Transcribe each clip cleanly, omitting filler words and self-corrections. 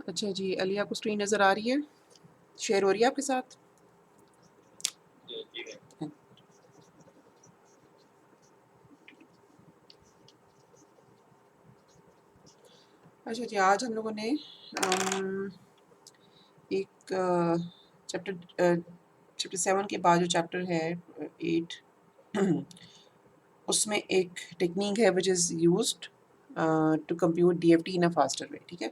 अच्छा जी, अली आपको स्क्रीन नज़र आ रही है? शेयर हो रही है आपके साथ? अच्छा जी, आज हम लोगों ने एक चैप्टर 7 के बाद जो चैप्टर है 8 उसमें एक टेक्निक है which is used to compute DFT in a faster way, ठीक है।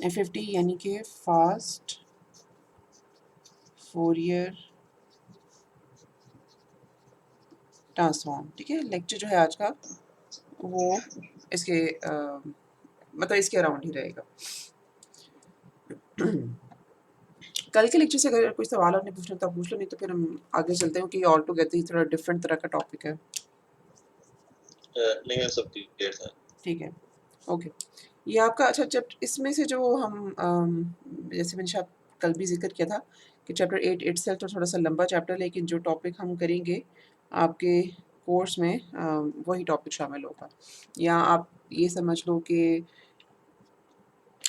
एफएफटी यानी कि फास्ट फोरियर ट्रांसफॉर्म, ठीक है। लेक्चर जो है आज का वो इसके मतलब इसके अराउंड ही रहेगा। कल के लेक्चर से अगर कोई सवाल आपने पूछना तो आप पूछ लो, नहीं तो फिर हम आगे चलते हैं कि ऑल टुगेदर ही थोड़ा डिफरेंट तरह का टॉपिक है। नहीं है, सब क्लियर था। ठीक है, ओके। ये आपका अच्छा चैप्टर, इसमें से जो हम जैसे मैंने शायद कल भी जिक्र किया था कि चैप्टर 8 इटसेल्फ तो थोड़ा सा लंबा चैप्टर है, लेकिन जो टॉपिक हम करेंगे आपके कोर्स में वही टॉपिक शामिल होगा। या आप ये समझ लो कि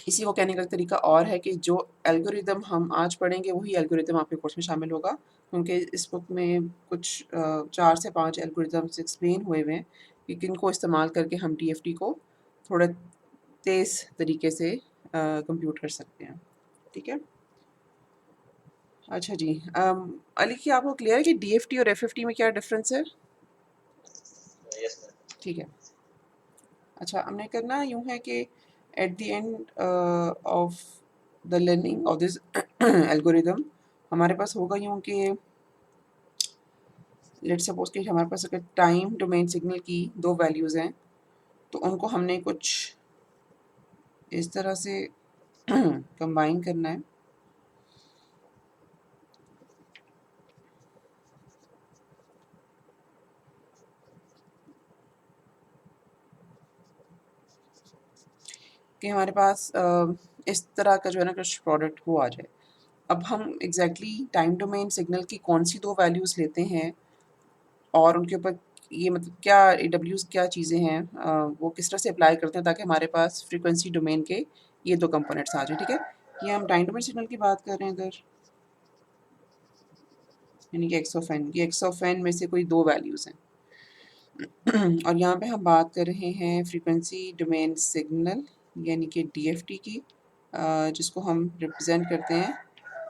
इसी को कहने का तरीका और है कि जो एल्गोरिदम हम आज पढ़ेंगे वही एल्गोरिदम आपके कोर्स में शामिल होगा, क्योंकि इस बुक में कुछ 4 से 5 एल्गोरिदम्स एक्सप्लेन हुए हुए हैं कि किनको इस्तेमाल करके हम डीएफटी को थोड़ा तेज़ तरीके से कंप्यूट कर सकते हैं, ठीक है। अच्छा जी, अली की आपको क्लियर है कि डीएफटी और एफएफटी में क्या डिफरेंस है? Yes ma'am. ठीक है। अच्छा, हमने करना यूँ है कि at the end of the learning of this algorithm हमारे पास होगा यूँ कि लेट्स सपोज कि हमारे पास अगर टाइम डोमेन सिग्नल की 2 वैल्यूज़ हैं, तो उनको हमने कुछ इस तरह से कंबाइन करना है कि हमारे पास इस तरह का जो है ना कुछ प्रोडक्ट वो आ जाए। अब हम एग्जैक्टली टाइम डोमेन सिग्नल की कौन सी 2 वैल्यूज़ लेते हैं और उनके ऊपर ये मतलब क्या एडब्ल्यूज़ क्या चीज़ें हैं, वो किस तरह से अप्लाई करते हैं ताकि हमारे पास फ्रीक्वेंसी डोमेन के ये 2 कंपोनेंट्स आ जाएँ, ठीक है। ये हम टाइम डोमेन सिग्नल की बात कर रहे हैं इधर, यानी कि एक्स ऑफ एन, ये एक्स ऑफ एन में से कोई 2 वैल्यूज़ हैं। और यहाँ पे हम बात कर रहे हैं फ्रीक्वेंसी डोमेन सिग्नल यानी कि डीएफटी की, जिसको हम रिप्रेजेंट करते हैं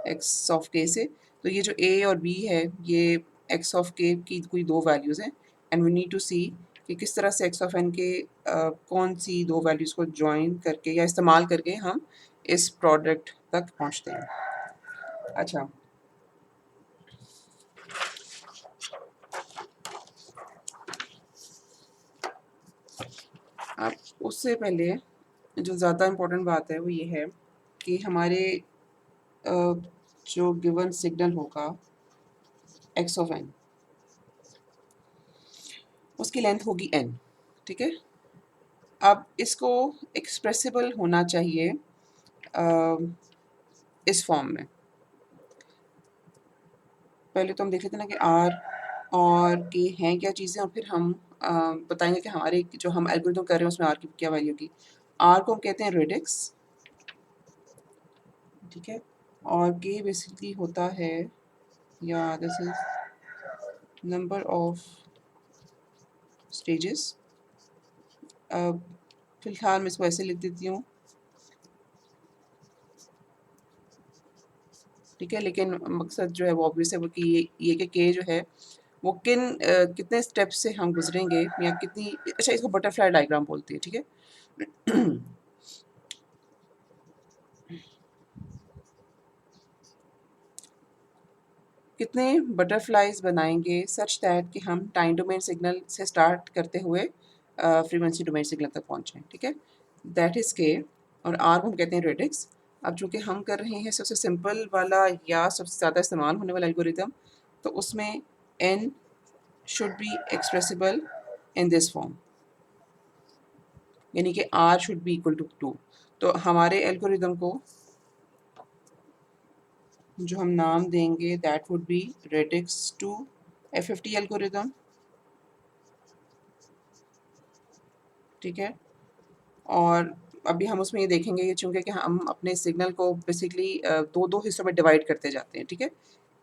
एक्स ऑफ के से। तो ये जो ए और बी है ये एक्स ऑफ के की कोई 2 वैल्यूज़ हैं एंड वी नीड टू सी कि किस तरह से एक्स ऑफ एन के कौन सी 2 वैल्यूज़ को जॉइन करके या इस्तेमाल करके हम इस प्रोडक्ट तक पहुँचते हैं। अच्छा, अब उससे पहले जो ज़्यादा इम्पोर्टेंट बात है वो ये है कि हमारे जो गिवन सिग्नल होगा एक्स ऑफ एन, उसकी लेंथ होगी एन, ठीक है। अब इसको एक्सप्रेसिबल होना चाहिए इस फॉर्म में। पहले तो हम देख लेते हैं ना कि आर और के हैं क्या चीज़ें, और फिर हम बताएंगे कि हमारे जो हम एल्गोरिथम कर रहे हैं उसमें आर की क्या वैल्यू होगी। आर को हम कहते हैं रेडिक्स, ठीक है, और के बेसिकली होता है या this is number of stages. फिलहाल मैं इसको ऐसे लिख देती हूँ, ठीक है, लेकिन मकसद जो है वो ऑब्वियस है वो कि ये कि के जो है वो कितने स्टेप से हम गुजरेंगे या कितनी, अच्छा इसको बटरफ्लाई डायग्राम बोलते हैं, ठीक है। कितने बटरफ्लाइज बनाएंगे सच दैट कि हम टाइम डोमेन सिग्नल से स्टार्ट करते हुए फ्रीक्वेंसी डोमेन सिग्नल तक पहुँचें, ठीक है। दैट इज़ के, और आर को हम कहते हैं रेडिक्स। अब चूँकि हम कर रहे हैं सबसे सिंपल वाला या सबसे ज़्यादा इस्तेमाल होने वाला एल्गोरिथम, तो उसमें N should be expressible in this form, यानी कि R should be equal to 2। तो हमारे एल्गोरिदम को जो हम नाम देंगे that would be radix two FFT algorithm, ठीक है। और अभी हम उसमें ये देखेंगे कि चूँकि कि हम अपने सिग्नल को बेसिकली दो हिस्सों में डिवाइड करते जाते हैं, ठीक है?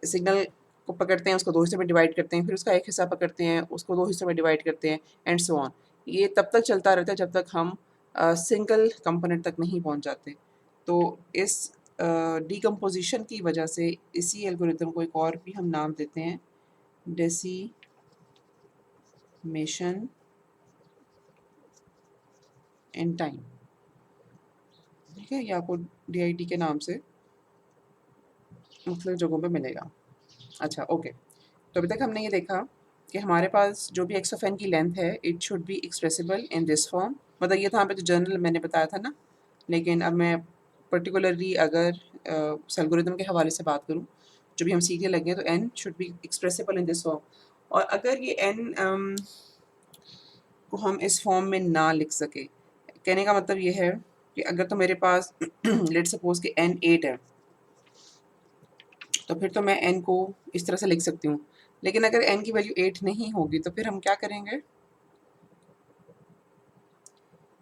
सिग्नल को पकड़ते हैं, उसको 2 हिस्सों में डिवाइड करते हैं, फिर उसका एक हिस्सा पकड़ते हैं, उसको 2 हिस्सों में डिवाइड करते हैं एंड सो ऑन। ये तब तक चलता रहता है जब तक हम सिंगल कंपोनेंट तक नहीं पहुँच जाते। तो इस डिकम्पोज़िशन की वजह से इसी एल्गोरिथम को एक और भी हम नाम देते हैं, डेसिमेशन इन टाइम, ठीक है? ये आपको DIT के नाम से मुख्तलिफ जगहों पे मिलेगा। अच्छा, ओके। तो अभी तक हमने ये देखा कि हमारे पास जो भी एक्स ऑफ एन की लेंथ है, it should be expressible in this form. मतलब ये था यहाँ पे जो जनरल मैंने बताया था ना, लेकिन अब मैं पर्टिकुलरली अगर उस एल्गोरिथम के हवाले से बात करूँ, जो भी हम सीखने लगे हैं, तो N should be expressible in this form. और अगर ये एन को हम इस फॉर्म में ना लिख सके, कहने का मतलब ये है कि अगर तो मेरे पास लेट्स सपोज कि एन 8 है, तो फिर तो मैं n को इस तरह से लिख सकती हूँ। लेकिन अगर n की वैल्यू 8 नहीं होगी तो फिर हम क्या करेंगे?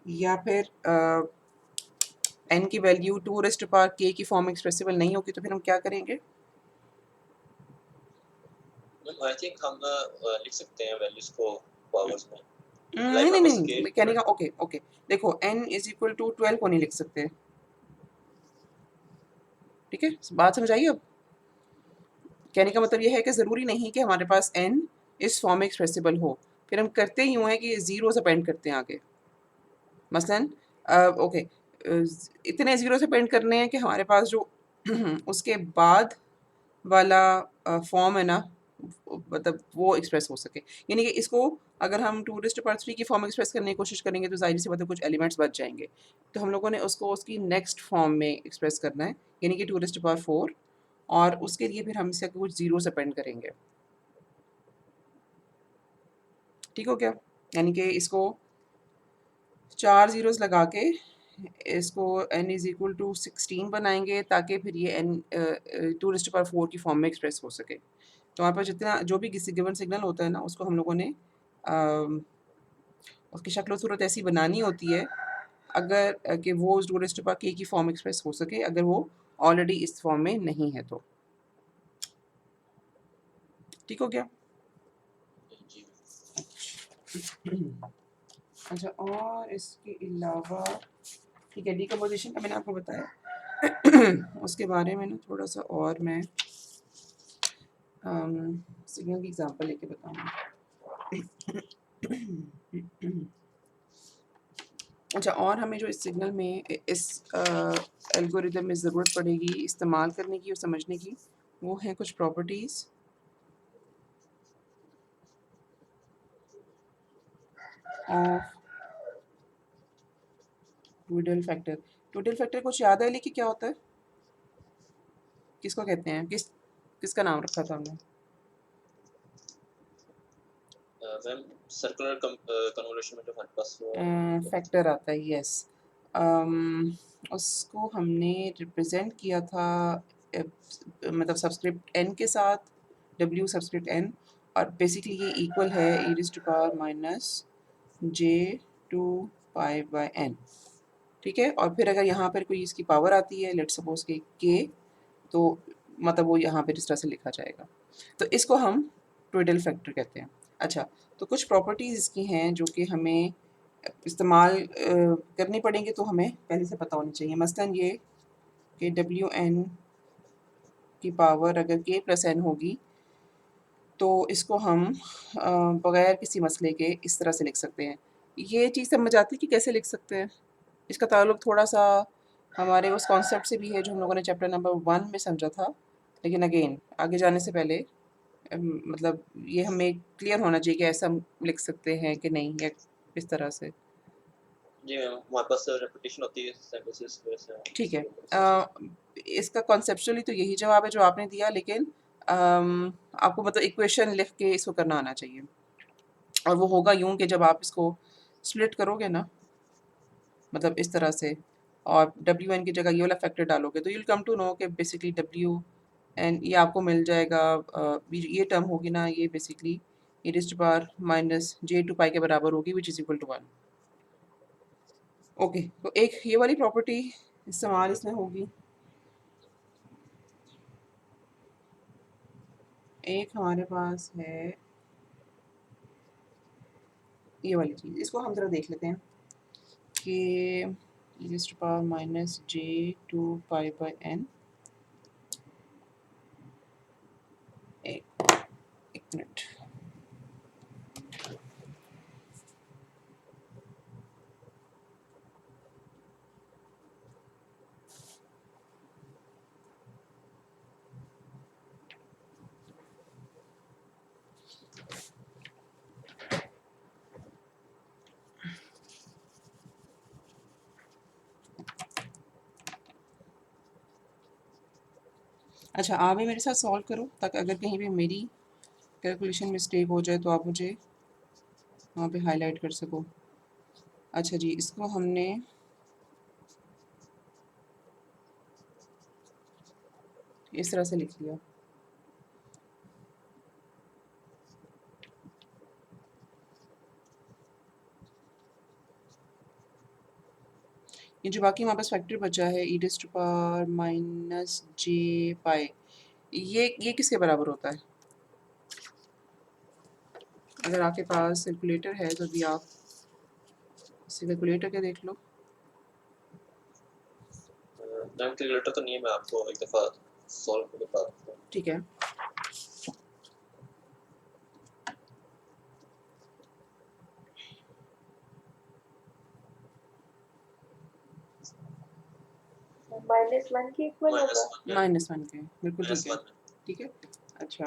या फिर n की value 2 raised to power k की फॉर्म में एक्सप्रेसिबल नहीं होगी तो फिर हम क्या करेंगे? मैम आई थिंक हम लिख सकते हैं वैल्यूज को पावर्स में। नहीं, लाइक नहीं, हमारे पास नहीं, k मैं कहने का ओके, ओके। देखो n इज़ इक्वल टू 12 को नहीं लिख सकते, ठीक है? बात समझ आई अब? कहने का मतलब ये है कि ज़रूरी नहीं कि हमारे पास n इस फॉर्म में एक्सप्रेसिबल हो। फिर हम करते यूँ हैं कि ज़ीरो से पेंड करते हैं आगे। मसलन ओके, इतने ज़ीरो से पेंट करने हैं कि हमारे पास जो उसके बाद वाला फॉर्म है ना, मतलब वो एक्सप्रेस हो सके। यानी कि इसको अगर हम 2 रेज़्ड टू पावर 3 की फॉर्म में एक्सप्रेस करने की कोशिश करेंगे तो ज़ाहिर सी बात है कुछ एलिमेंट्स बच जाएँगे। तो हम लोगों ने उसको उसकी नेक्स्ट फॉर्म में एक्सप्रेस करना है, यानी कि 2 रेज़्ड टू पावर 4, और उसके लिए फिर हम इसे कुछ ज़ीरो से पेंट करेंगे। ठीक हो गया? यानी कि इसको 4 ज़ीरोज़ लगा के इसको n इज़ इक्वल टू 16 बनाएँगे ताकि फिर ये n 2 रेज़्ड टू पावर 4 की फॉर्म में एक्सप्रेस हो सके। तो हमारे पास जितना जो भी किसी गिवन सिग्नल होता है ना, उसको हम लोगों ने उसकी शक्ल सूरत ऐसी बनानी होती है अगर कि वो 2 रेज़्ड टू पावर k की फॉर्म एक्सप्रेस हो सके, अगर वो ऑलरेडी इस फॉर्म में नहीं है तो। ठीक हो गया? जी अच्छा, और इसके अलावा ठीक है, डिकम्पोज़िशन का मैंने आपको बताया। उसके बारे में ना थोड़ा-सा और मैं सिग्नल की एग्ज़ाम्पल लेके बताऊँगी। अच्छा, और हमें जो इस सिग्नल में इस एल्गोरिदम में ज़रूरत पड़ेगी इस्तेमाल करने की और समझने की, वो हैं कुछ प्रॉपर्टीज़ ऑफ ट्विडल फैक्टर। ट्विडल फैक्टर कुछ याद है लेकिन क्या होता है? किसको कहते हैं? किसका नाम रखा था हमने? मैम सर्कुलर कन्वोल्यूशन में जो हमारे पास फैक्टर आता है, यस। उसको हमने रिप्रेजेंट किया था मतलब सबस्क्रिप्ट n के साथ, w सबस्क्रिप्ट n, और बेसिकली ये इक्वल है e raise to power minus j to pi by n, ठीक है? और फिर अगर यहाँ पर कोई इसकी पावर आती है, लेट्स सपोज कि k, तो मतलब वो यहाँ पे इस तरह से लिखा जाएगा। तो इसको हम ट्विडल फैक्टर कहते हैं। अच्छा, तो कुछ प्रॉपर्टीज़ इसकी हैं जो कि हमें इस्तेमाल करनी पड़ेंगी, तो हमें पहले से पता होनी चाहिए। मसलन ये कि WN की पावर अगर k प्लस n होगी, तो इसको हम बगैर किसी मसले के इस तरह से लिख सकते हैं। ये चीज़ समझ आती है कि कैसे लिख सकते हैं? इसका ताल्लुक थोड़ा-सा हमारे उस कॉन्सेप्ट से भी है जो हम लोगों ने चैप्टर नंबर 1 में समझा था। लेकिन अगेन आगे जाने से पहले मतलब ये हमें क्लियर होना चाहिए कि ऐसा हम लिख सकते हैं कि नहीं, या इस तरह से। जी मैम हमारे पास रेपिटेशन होती है सिंथेसिस की वजह से ठीक है। इसको इसका कॉन्सेप्चुअली तो यही जवाब है जो आपने दिया, लेकिन आपको मतलब इक्वेशन लिख के इसको करना आना चाहिए। और वो होगा यूँ कि जब आप इसको स्प्लिट करोगे ना, मतलब इस तरह से, और WN की जगह ये वाला फैक्टर डालोगे तो you will come to know कि बेसिकली WN ये आपको मिल जाएगा, ये टर्म होगी ना, ये basically e raise to power minus j to pi के बराबर होगी, which is equal to 1। Okay, तो एक ये वाली प्रॉपर्टी इस्तेमाल इसमें होगी, एक हमारे पास है ये वाली चीज़, इसको हम ज़रा देख लेते हैं कि -j2π/n, एक मिनट, अच्छा आप भी मेरे साथ सॉल्व करो ताकि अगर कहीं भी मेरी कैलकुलेशन मिस्टेक हो जाए तो आप मुझे वहाँ पे हाईलाइट कर सको। अच्छा जी, इसको हमने इस तरह से लिख लिया, ये जो बाकी हमारे पास फैक्टर बचा है e⁻−j π, ये किसके बराबर होता है? अगर आपके पास कैलकुलेटर है तो भी आप इसे कैलकुलेटर के देख लो। मैम कैलकुलेटर तो नहीं है, मैं आपको एक दफ़ा सॉल्व करके बताता हूँ। ठीक है, -1 के इक्वल होगा। -1 के बिल्कुल ठीक है, -1 ठीक है। अच्छा,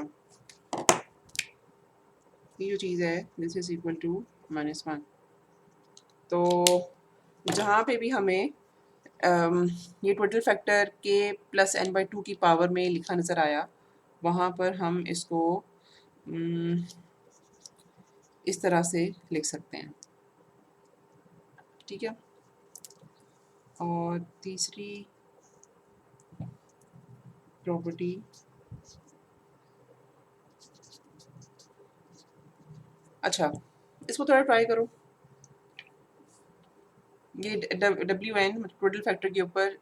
ये जो चीज़ है दिस इज इक्वल टू -1, तो जहाँ पे भी हमें ये टोटल फैक्टर के +n/2 की पावर में लिखा नज़र आया, वहाँ पर हम इसको इस तरह से लिख सकते हैं, ठीक है। और तीसरी प्रॉपर्टी, अच्छा इसको थोड़ा ट्राई करो, ये WN टोटल फैक्टर के ऊपर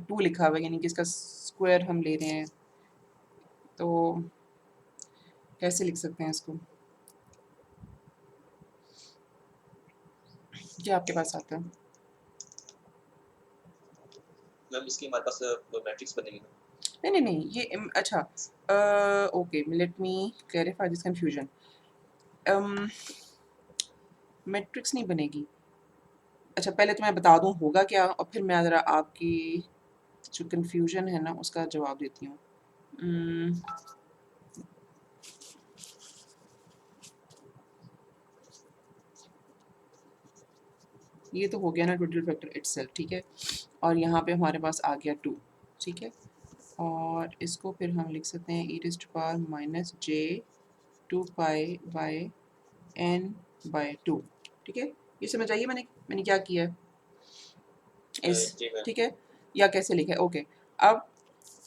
2 लिखा हुआ है, यानी कि इसका स्क्वायर हम ले रहे हैं, तो कैसे लिख सकते हैं इसको? क्या आपके पास आता है? मैम इसकी हमारे पास मैट्रिक्स बनेगी ना। नहीं, ये अच्छा, okay, let me clarify this confusion. Matrix नहीं बनेगी। अच्छा पहले तो मैं बता दूँ होगा क्या, और फिर मैं ज़रा आपकी जो कंफ्यूजन है ना उसका जवाब देती हूँ। ये तो हो गया ना टोटल फैक्टर इटसेल्फ, ठीक है, और यहाँ पे हमारे पास आ गया 2, ठीक है, और इसको फिर हम लिख सकते हैं e⁻j2π/n/2, ठीक है। ये समझ आइए मैंने क्या किया है इस, जी मैम। ठीक है, या कैसे लिखा है, ओके। अब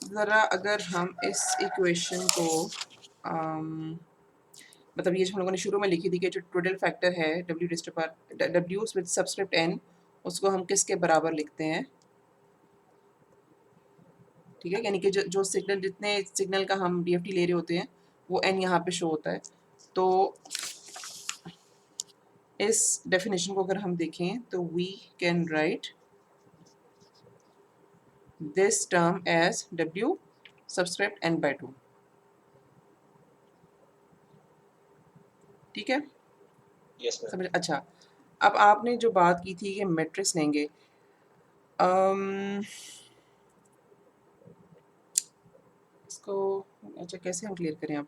ज़रा अगर हम इस इक्वेशन को मतलब ये जो हम लोगों ने शुरू में लिखी थी कि जो टोटल फैक्टर है W विद सबस्क्रिप्ट n, उसको हम किसके बराबर लिखते हैं, ठीक है, यानी कि जो सिग्नल, जितने सिग्नल का हम DFT ले रहे होते हैं वो n यहाँ पे शो होता है। तो इस डेफिनेशन को अगर हम देखें तो we can write this term as W subscript n/2, ठीक है, यस मैम। समझ। अच्छा, अब आपने जो बात की थी कि मैट्रिक्स लेंगे, इसको अच्छा कैसे हम क्लियर करें अब?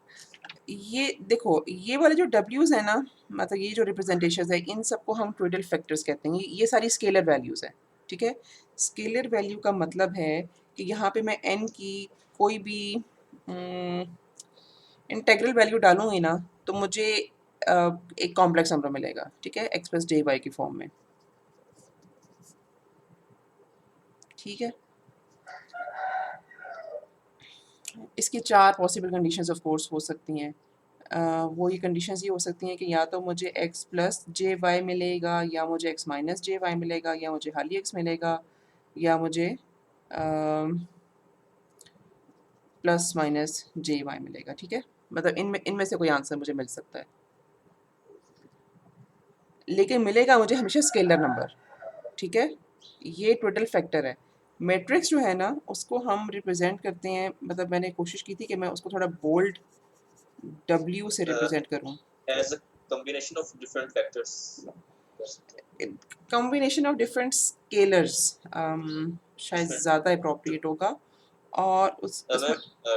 ये देखो, ये वाले जो W's है ना, मतलब ये जो रिप्रेजेंटेशंस है, इन सबको हम टोटल फैक्टर्स कहते हैं। ये सारी स्केलर वैल्यूज़ हैं, ठीक है। स्केलर वैल्यू का मतलब है कि यहाँ पे मैं n की कोई भी इंटेग्रल वैल्यू डालूंगी ना तो मुझे एक कॉम्प्लेक्स नंबर मिलेगा, ठीक है, x प्लस जे वाई की फॉर्म में, ठीक है। इसकी 4 पॉसिबल कंडीशंस ऑफ कोर्स हो सकती हैं। वो ये कंडीशंस ये हो सकती हैं कि या तो मुझे x प्लस जे वाई मिलेगा, या मुझे x माइनस जे वाई मिलेगा, या मुझे खाली x मिलेगा, या मुझे प्लस माइनस जे वाई मिलेगा। ठीक है, मतलब इनमें से कोई आंसर मुझे मिल सकता है, लेकिन मिलेगा मुझे हमेशा स्केलर नंबर। ठीक है, ये टोटल फैक्टर है। मैट्रिक्स जो है ना उसको हम रिप्रेजेंट करते हैं, मतलब मैंने कोशिश की थी कि मैं उसको थोड़ा बोल्ड W से रिप्रेजेंट करूँ। As a combination of different factors. Combination of different scalars शायद ज़्यादा अप्रोप्रिएट होगा। और उसमें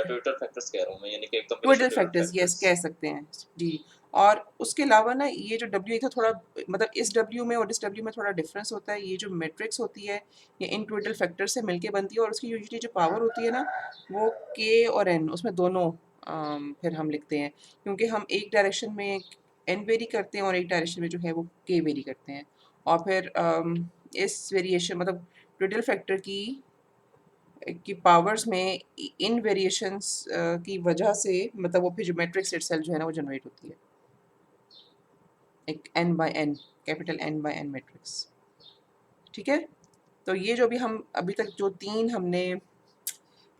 टोटल फैक्टर्स कह रहा हूँ मैं, यानी कि टोटल combination फैक्टर्स यस कह सकते हैं जी। और उसके अलावा ना ये जो W था थोड़ा, मतलब इस W में और इस W में थोड़ा डिफरेंस होता है। ये जो मैट्रिक्स होती है ये इन टोटल फैक्टर से मिलके बनती है, और उसकी यूजुअली जो पावर होती है ना वो K और N, उसमें दोनों फिर हम लिखते हैं, क्योंकि हम एक डायरेक्शन में N वेरी करते हैं और एक डायरेक्शन में जो है वो K वेरी करते हैं। और फिर इस वेरिएशन मतलब टोटल फैक्टर की पावर्स में इन वेरिएशंस की वजह से मतलब वो फिर जो मैट्रिक्स इटसेल्फ जो है ना वो जनरेट होती है, एक n by n, capital N by n matrix. ठीक है, तो ये जो भी हम अभी तक जो तीन हमने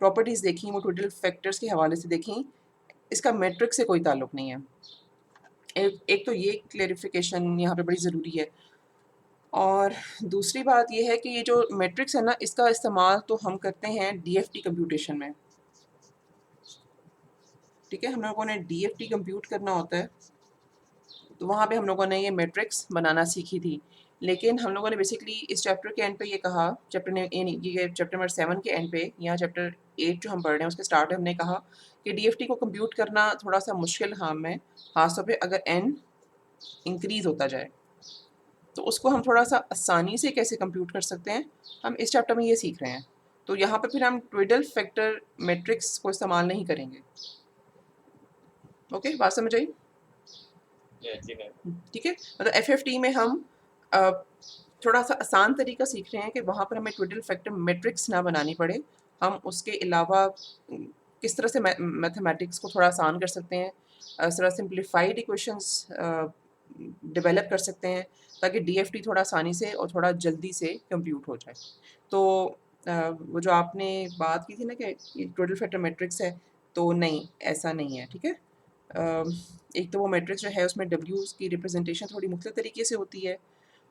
प्रॉपर्टीज़ देखी वो टोटल फैक्टर्स के हवाले से देखी, इसका मैट्रिक्स से कोई ताल्लुक नहीं है। एक तो ये क्लेरिफिकेशन यहाँ पे बड़ी ज़रूरी है। और दूसरी बात ये है कि ये जो मैट्रिक्स है ना इसका इस्तेमाल तो हम करते हैं DFT कंप्यूटेशन में। ठीक है, हम लोगों ने DFT कंप्यूट करना होता है, तो वहाँ पे हम लोगों ने ये मैट्रिक्स बनाना सीखी थी। लेकिन हम लोगों ने बेसिकली इस चैप्टर के एंड पे ये कहा, ये चैप्टर नंबर 7 के एंड पे या चैप्टर 8 जो हम पढ़ रहे हैं उसके स्टार्ट में हमने कहा कि DFT को कंप्यूट करना थोड़ा सा मुश्किल काम है, खासतौर पे अगर n इंक्रीज़ होता जाए, तो उसको हम थोड़ा सा आसानी से कैसे कंप्यूट कर सकते हैं, हम इस चैप्टर में ये सीख रहे हैं। तो यहाँ पे फिर हम ट्विडल फैक्टर मैट्रिक्स को इस्तेमाल नहीं करेंगे। ओके, बात समझ आई? ठीक है, मतलब FFT में हम थोड़ा सा आसान तरीका सीख रहे हैं कि वहाँ पर हमें टोटल फैक्टर मैट्रिक्स ना बनानी पड़े, हम उसके अलावा किस तरह से मैथमेटिक्स को थोड़ा आसान कर सकते हैं, थोड़ा सिंप्लीफाइड इक्वेशंस डेवलप कर सकते हैं, ताकि DFT थोड़ा आसानी से और थोड़ा जल्दी से कंप्यूट हो जाए। तो वो जो आपने बात की थी ना कि टोटल फैक्टर मैट्रिक्स है, तो नहीं, ऐसा नहीं है। ठीक है, एक तो वो मैट्रिक्स जो है उसमें W की रिप्रेजेंटेशन थोड़ी मुख्तलिफ तरीके से होती है,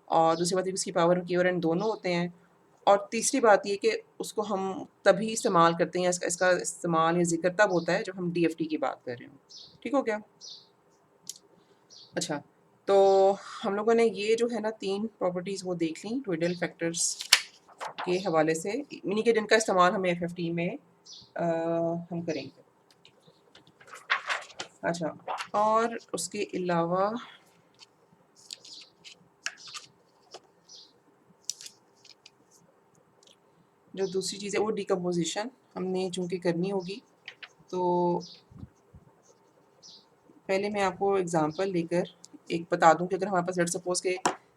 और दूसरी बात ये उसकी पावर K और N दोनों होते हैं, और तीसरी बात ये कि उसको हम तभी इस्तेमाल करते हैं, इसका इस्तेमाल या ज़िक्र तब होता है जब हम DFT की बात कर रहे हों। ठीक हो गया? अच्छा, तो हम लोगों ने ये जो है ना 3 प्रॉपर्टीज़ वो देख ली टोटल फैक्टर्स के हवाले से, इन्हीं के जिनका इस्तेमाल हमें FFT में हम करेंगे। अच्छा, और उसके अलावा जो दूसरी चीज़ है वो डिकम्पोजिशन हमने चूँकि करनी होगी, तो पहले मैं आपको एग्जांपल लेकर एक बता दूं कि अगर हमारे पास लेट्स सपोज के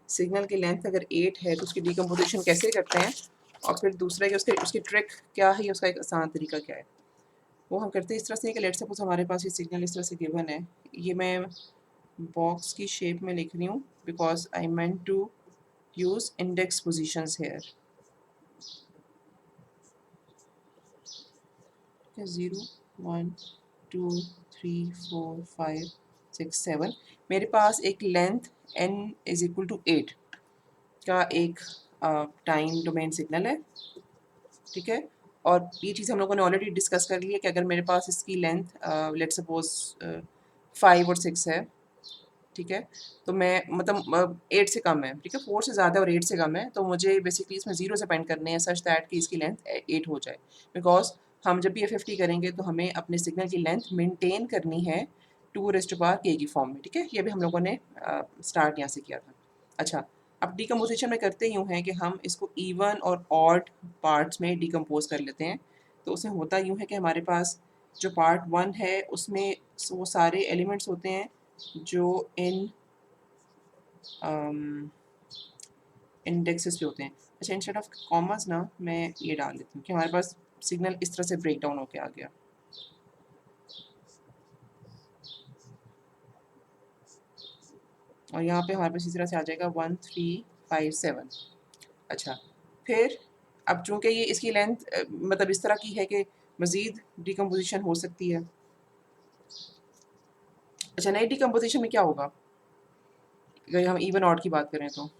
सिग्नल की लेंथ अगर 8 है तो उसकी डिकम्पोजिशन कैसे करते हैं, और फिर दूसरा कि उसकी ट्रिक क्या है, उसका एक आसान तरीका क्या है। वो हम करते हैं इस तरह से कि लेट्स सपोज हमारे पास ये सिग्नल इस तरह से गिवन है, ये मैं बॉक्स की शेप में लिख रही हूँ because I meant to use index positions here. 0 1 2 3 4 5 6 7, मेरे पास एक length n is equal to 8 का एक टाइम डोमेन सिग्नल है। ठीक है, और ये चीज़ हम लोगों ने ऑलरेडी डिस्कस कर ली है कि अगर मेरे पास इसकी लेंथ लेट्स सपोज 5 और 6 है, ठीक है, तो मैं मतलब 8 से कम है, ठीक है, 4 से ज़्यादा और 8 से कम है, तो मुझे बेसिकली इसमें 0 से पेंड करने हैं सच दैट कि इसकी लेंथ 8 हो जाए, बिकॉज हम जब भी FFT करेंगे तो हमें अपने सिग्नल की लेंथ मेंटेन करनी है 2⁻k की फॉर्म में। ठीक है, ये भी हम लोगों ने स्टार्ट यहाँ से किया था। अच्छा, अब डिकम्पोजिशन में करते यूँ हैं कि हम इसको इवन और ऑड पार्ट्स में डिकम्पोज कर लेते हैं। तो उसमें होता यूँ है कि हमारे पास जो पार्ट 1 है उसमें वो सारे एलिमेंट्स होते हैं जो इन इंडेक्सेस पे होते हैं। अच्छा, इंस्टेड ऑफ कॉमर्स ना मैं ये डाल देती हूँ कि हमारे पास सिग्नल इस तरह से ब्रेक डाउन होके आ गया। और यहाँ पे हमारे पास इसी तरह से आ जाएगा 1357। अच्छा, फिर अब चूंकि ये इसकी लेंथ मतलब इस तरह की है कि मज़ीद डिकम्पोजिशन हो सकती है। अच्छा, नई डिकम्पोजिशन में क्या होगा अगर हम इवन ऑड की बात करें तो?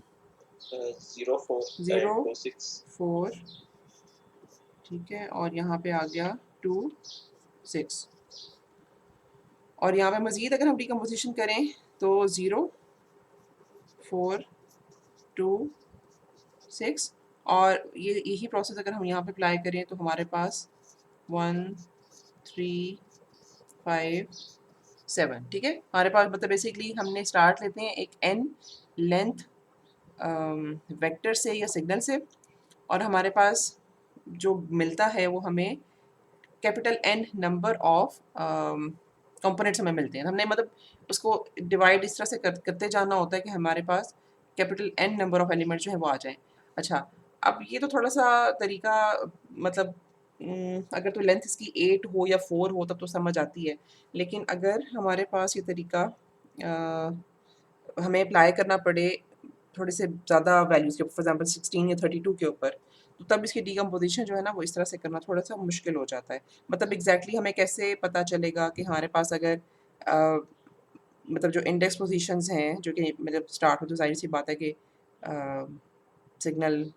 0 4 ज़ीरो and 2 6 4, ठीक है, और यहाँ पे आ गया 2 6, और यहाँ पे मज़ीद अगर हम डिकम्पोजिशन करें तो 0 4 2 6, और ये यही प्रोसेस अगर हम यहाँ पे अप्लाई करें तो हमारे पास 1 3 5 7, ठीक है। हमारे पास मतलब बेसिकली हमने स्टार्ट लेते हैं एक n लेंथ वेक्टर से या सिग्नल से, और हमारे पास जो मिलता है वो हमें capital N number of components हमें मिलते हैं। हमने मतलब उसको डिवाइड इस तरह से करते जाना होता है कि हमारे पास capital N number of element जो है वो आ जाए। अच्छा, अब ये तो थोड़ा सा तरीका मतलब अगर तो लेंथ इसकी 8 हो या 4 हो तब तो समझ आती है, लेकिन अगर हमारे पास ये तरीका हमें अप्लाई करना पड़े थोड़े से ज़्यादा वैल्यूज़ के, फॉर एग्जांपल 16 या 32 के ऊपर, तो तब इसकी डिकम्पोजिशन जो है ना वो इस तरह से करना थोड़ा सा मुश्किल हो जाता है। मतलब एग्जैक्टली हमें कैसे पता चलेगा कि हमारे पास अगर मतलब जो इंडेक्स पोजीशंस हैं जो कि मतलब स्टार्ट हो तो जाहिर सी बात है कि सिग्नल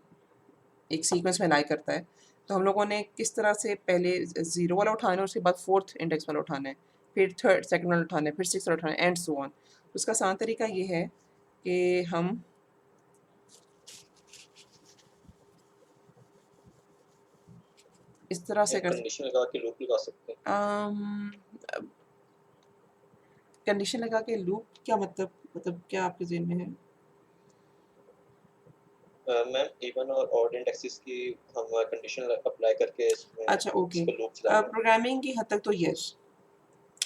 एक सीक्वेंस में लाई करता है, तो हम लोगों ने किस तरह से पहले ज़ीरो वाला उठाना है, उसके बाद फोर्थ इंडेक्स वाला उठाना है, फिर थर्ड सेकंड वाला उठाना है, फिर सिक्स वाला उठाना है, एंड सो ऑन। तो उसका आसान तरीका ये है कि हम इस तरह से कर कंडीशन लगा के लूप लगा सकते हैं। कंडीशन लगा के लूप, क्या मतलब क्या आपके ज़हन में है? मैम इवन और ऑड इंडेक्सेस की हम कंडीशन अप्लाई करके इसमें अच्छा, ओके। इसको लूप चलाना है। प्रोग्रामिंग की हद तक तो यस,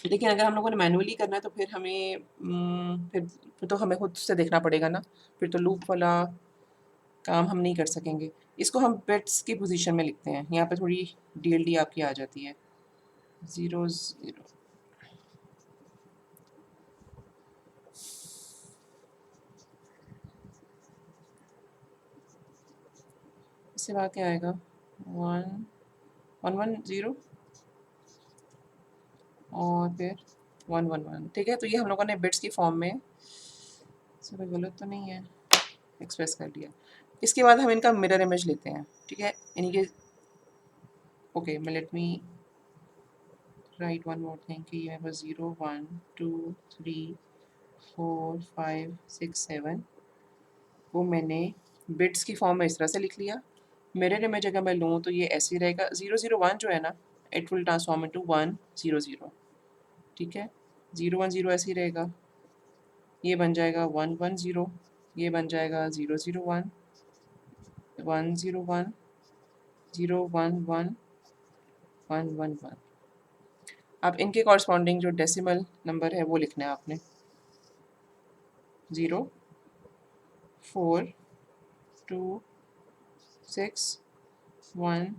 लेकिन अगर हम लोगों ने मैनुअली करना है तो फिर हमें फिर तो हमें खुद से देखना पड़ेगा ना, फिर तो लूप वाला काम हम नहीं कर सकेंगे। इसको हम बिट्स की पोजीशन में लिखते हैं, यहाँ पे थोड़ी डीएलडी आपकी आ जाती है 0 0। इससे बाद क्या आएगा 1 1 1 0 और फिर 1 1 1, ठीक है। तो ये हम लोगों ने बिट्स की फॉर्म में, इसमें कोई गलत तो नहीं है, एक्सप्रेस कर लिया। इसके बाद हम इनका मिरर इमेज लेते हैं, ठीक है। इनके okay, let me right one more thing कि मेरे पास 0 1 2 3 4 5 6 7 वो मैंने बिट्स की फॉर्म में इस तरह से लिख लिया। मिरर इमेज अगर मैं लूँ तो ये ऐसे ही रहेगा, 0 0 1 जो है ना इट विल ट्रांसफॉर्म इनटू 1 0 0, ठीक है। 0 1 0 ऐसे ही रहेगा, ये बन जाएगा 1 1 0, ये बन जाएगा 0 0 1 1 0 1 0 1 1 1 1 1। अब इनके कॉरस्पॉन्डिंग जो डेसिमल नंबर है वो लिखना है आपने, 0 4 2 6 1।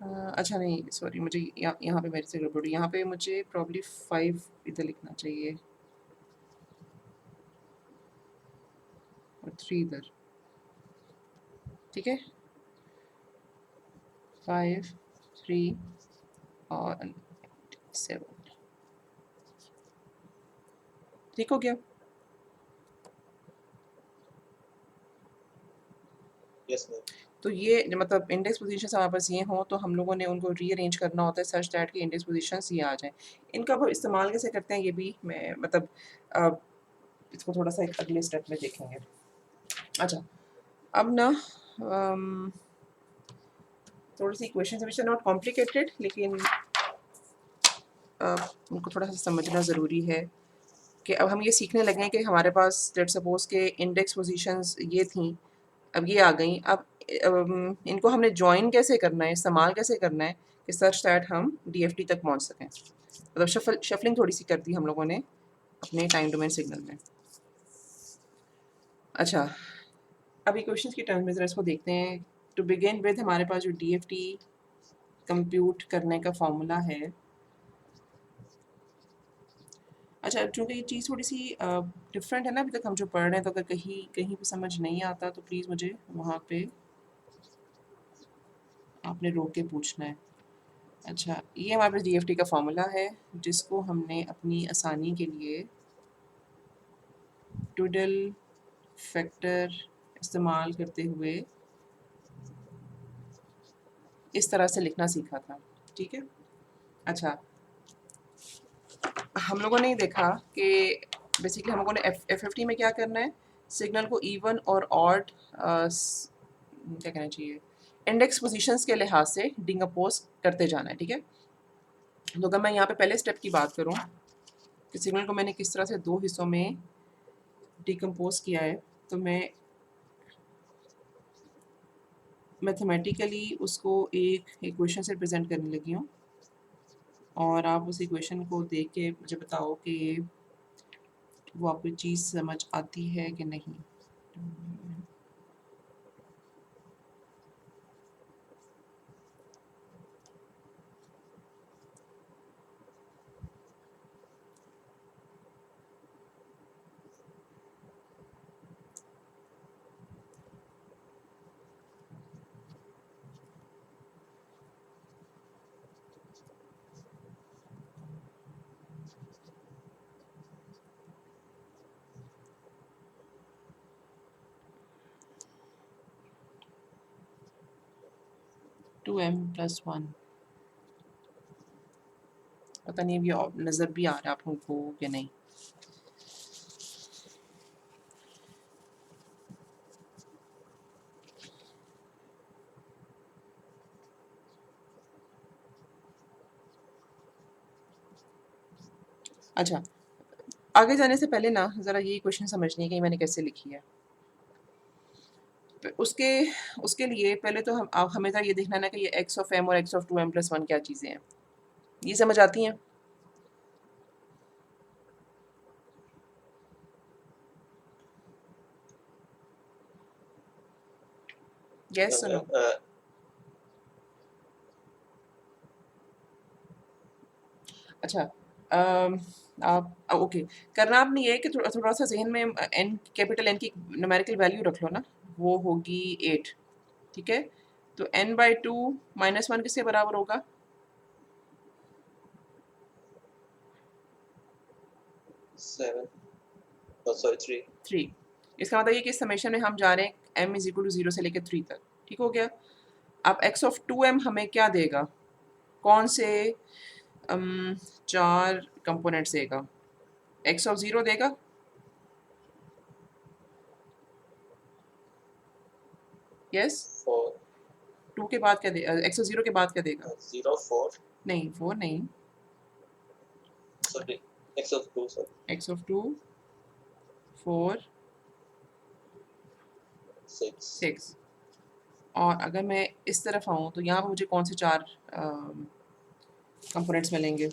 अच्छा नहीं, सॉरी, मुझे यहाँ पे मेरे से गड़बड़ हुई। यहाँ पे मुझे प्रॉब्ली 5 इधर लिखना चाहिए और 3 इधर, ठीक है। 5 3 और 7, ठीक हो गया। Yes ma'am. तो ये मतलब इंडेक्स पोजीशंस हमारे पास ये हों तो हम लोगों ने उनको रीअरेंज करना होता है सच दैट कि इंडेक्स पोजीशंस ये आ जाएं। इनका वो इस्तेमाल कैसे करते हैं ये भी मैं मतलब अ, इसको थोड़ा सा एक अगले स्टेप में देखेंगे। अच्छा, अब ना थोड़ी सी equations which are not complicated, लेकिन उनको थोड़ा सा समझना ज़रूरी है कि अब हम ये सीखने लगे हैं कि हमारे पास लेट्स सपोज के इंडेक्स पोजीशंस ये थी, अब ये आ गई। अब इनको हमने जॉइन कैसे करना है, इस्तेमाल कैसे करना है कि सच दैट हम डीएफटी तक पहुंच सकें। मतलब शफलिंग थोड़ी सी कर दी हम लोगों ने अपने टाइम डोमेन सिग्नल में। अच्छा, अब इक्वेशंस की टर्म्स में ज़रा इसको देखते हैं। टू बिगिन विद हमारे पास जो डीएफटी कंप्यूट करने का फॉर्मूला है अच्छा, चूँकि ये चीज़ थोड़ी सी डिफरेंट है ना अभी तक हम जो पढ़ रहे हैं, तो अगर कहीं कहीं पे समझ नहीं आता तो प्लीज़ मुझे वहाँ पे आपने रोक के पूछना है। अच्छा, ये हमारे पास डीएफटी का फॉर्मूला है जिसको हमने अपनी आसानी के लिए टूडल फैक्टर इस्तेमाल करते हुए इस तरह से लिखना सीखा था। ठीक है? अच्छा, हम लोगों ने देखा कि बेसिकली हम लोगों ने एफएफटी में क्या करना है, सिग्नल को इवन और ऑड क्या कहना चाहिए, इंडेक्स पोजीशंस के लिहाज से डिकम्पोज करते जाना है। ठीक है? तो अगर मैं यहाँ पे पहले स्टेप की बात करूँ कि सिग्नल को मैंने किस तरह से दो हिस्सों में डिकम्पोज किया है, तो मैं मैथमेटिकली उसको एक इक्वेशन से रिप्रेजेंट करने लगी हूँ और आप उस इक्वेशन को देख के मुझे बताओ कि वो आपको चीज़ समझ आती है कि नहीं। 2m+1 पता नहीं अभी नज़र भी आ रहा है आप लोगों को कि नहीं। अच्छा, आगे जाने से पहले ना ज़रा ये क्वेश्चन समझनी है कि मैंने कैसे लिखी है। उसके उसके लिए पहले तो हमें ये देखना है ना कि ये एक्स ऑफ एम और एक्स ऑफ 2m+1 क्या चीज़ें हैं, ये समझ आती हैं। यस सुनो। अच्छा, आप ओके, करना आपने ये है कि थोड़ा सा जहन में एन कैपिटल एन की न्यूमेरिकल वैल्यू रख लो ना, वो होगी 8। ठीक है? तो n/2 -1 किसके बराबर होगा? 3। इसका मतलब ये कि इस समेशन में हम जा रहे हैं m इज इक्वल टू 0 से लेकर 3 तक। ठीक हो गया? अब x ऑफ 2m हमें क्या देगा? कौन से 4 कंपोनेंट्स देगा? x ऑफ 0 देगा? यस? 2 के बाद क्या देगा? x ऑफ 0 के बाद क्या देगा? 0 4 नहीं 4 नहीं, sorry x of 2 sorry x of 2 4 6। और अगर मैं इस तरफ आऊँ तो यहाँ पर मुझे कौन से 4 कंपोनेंट्स मिलेंगे?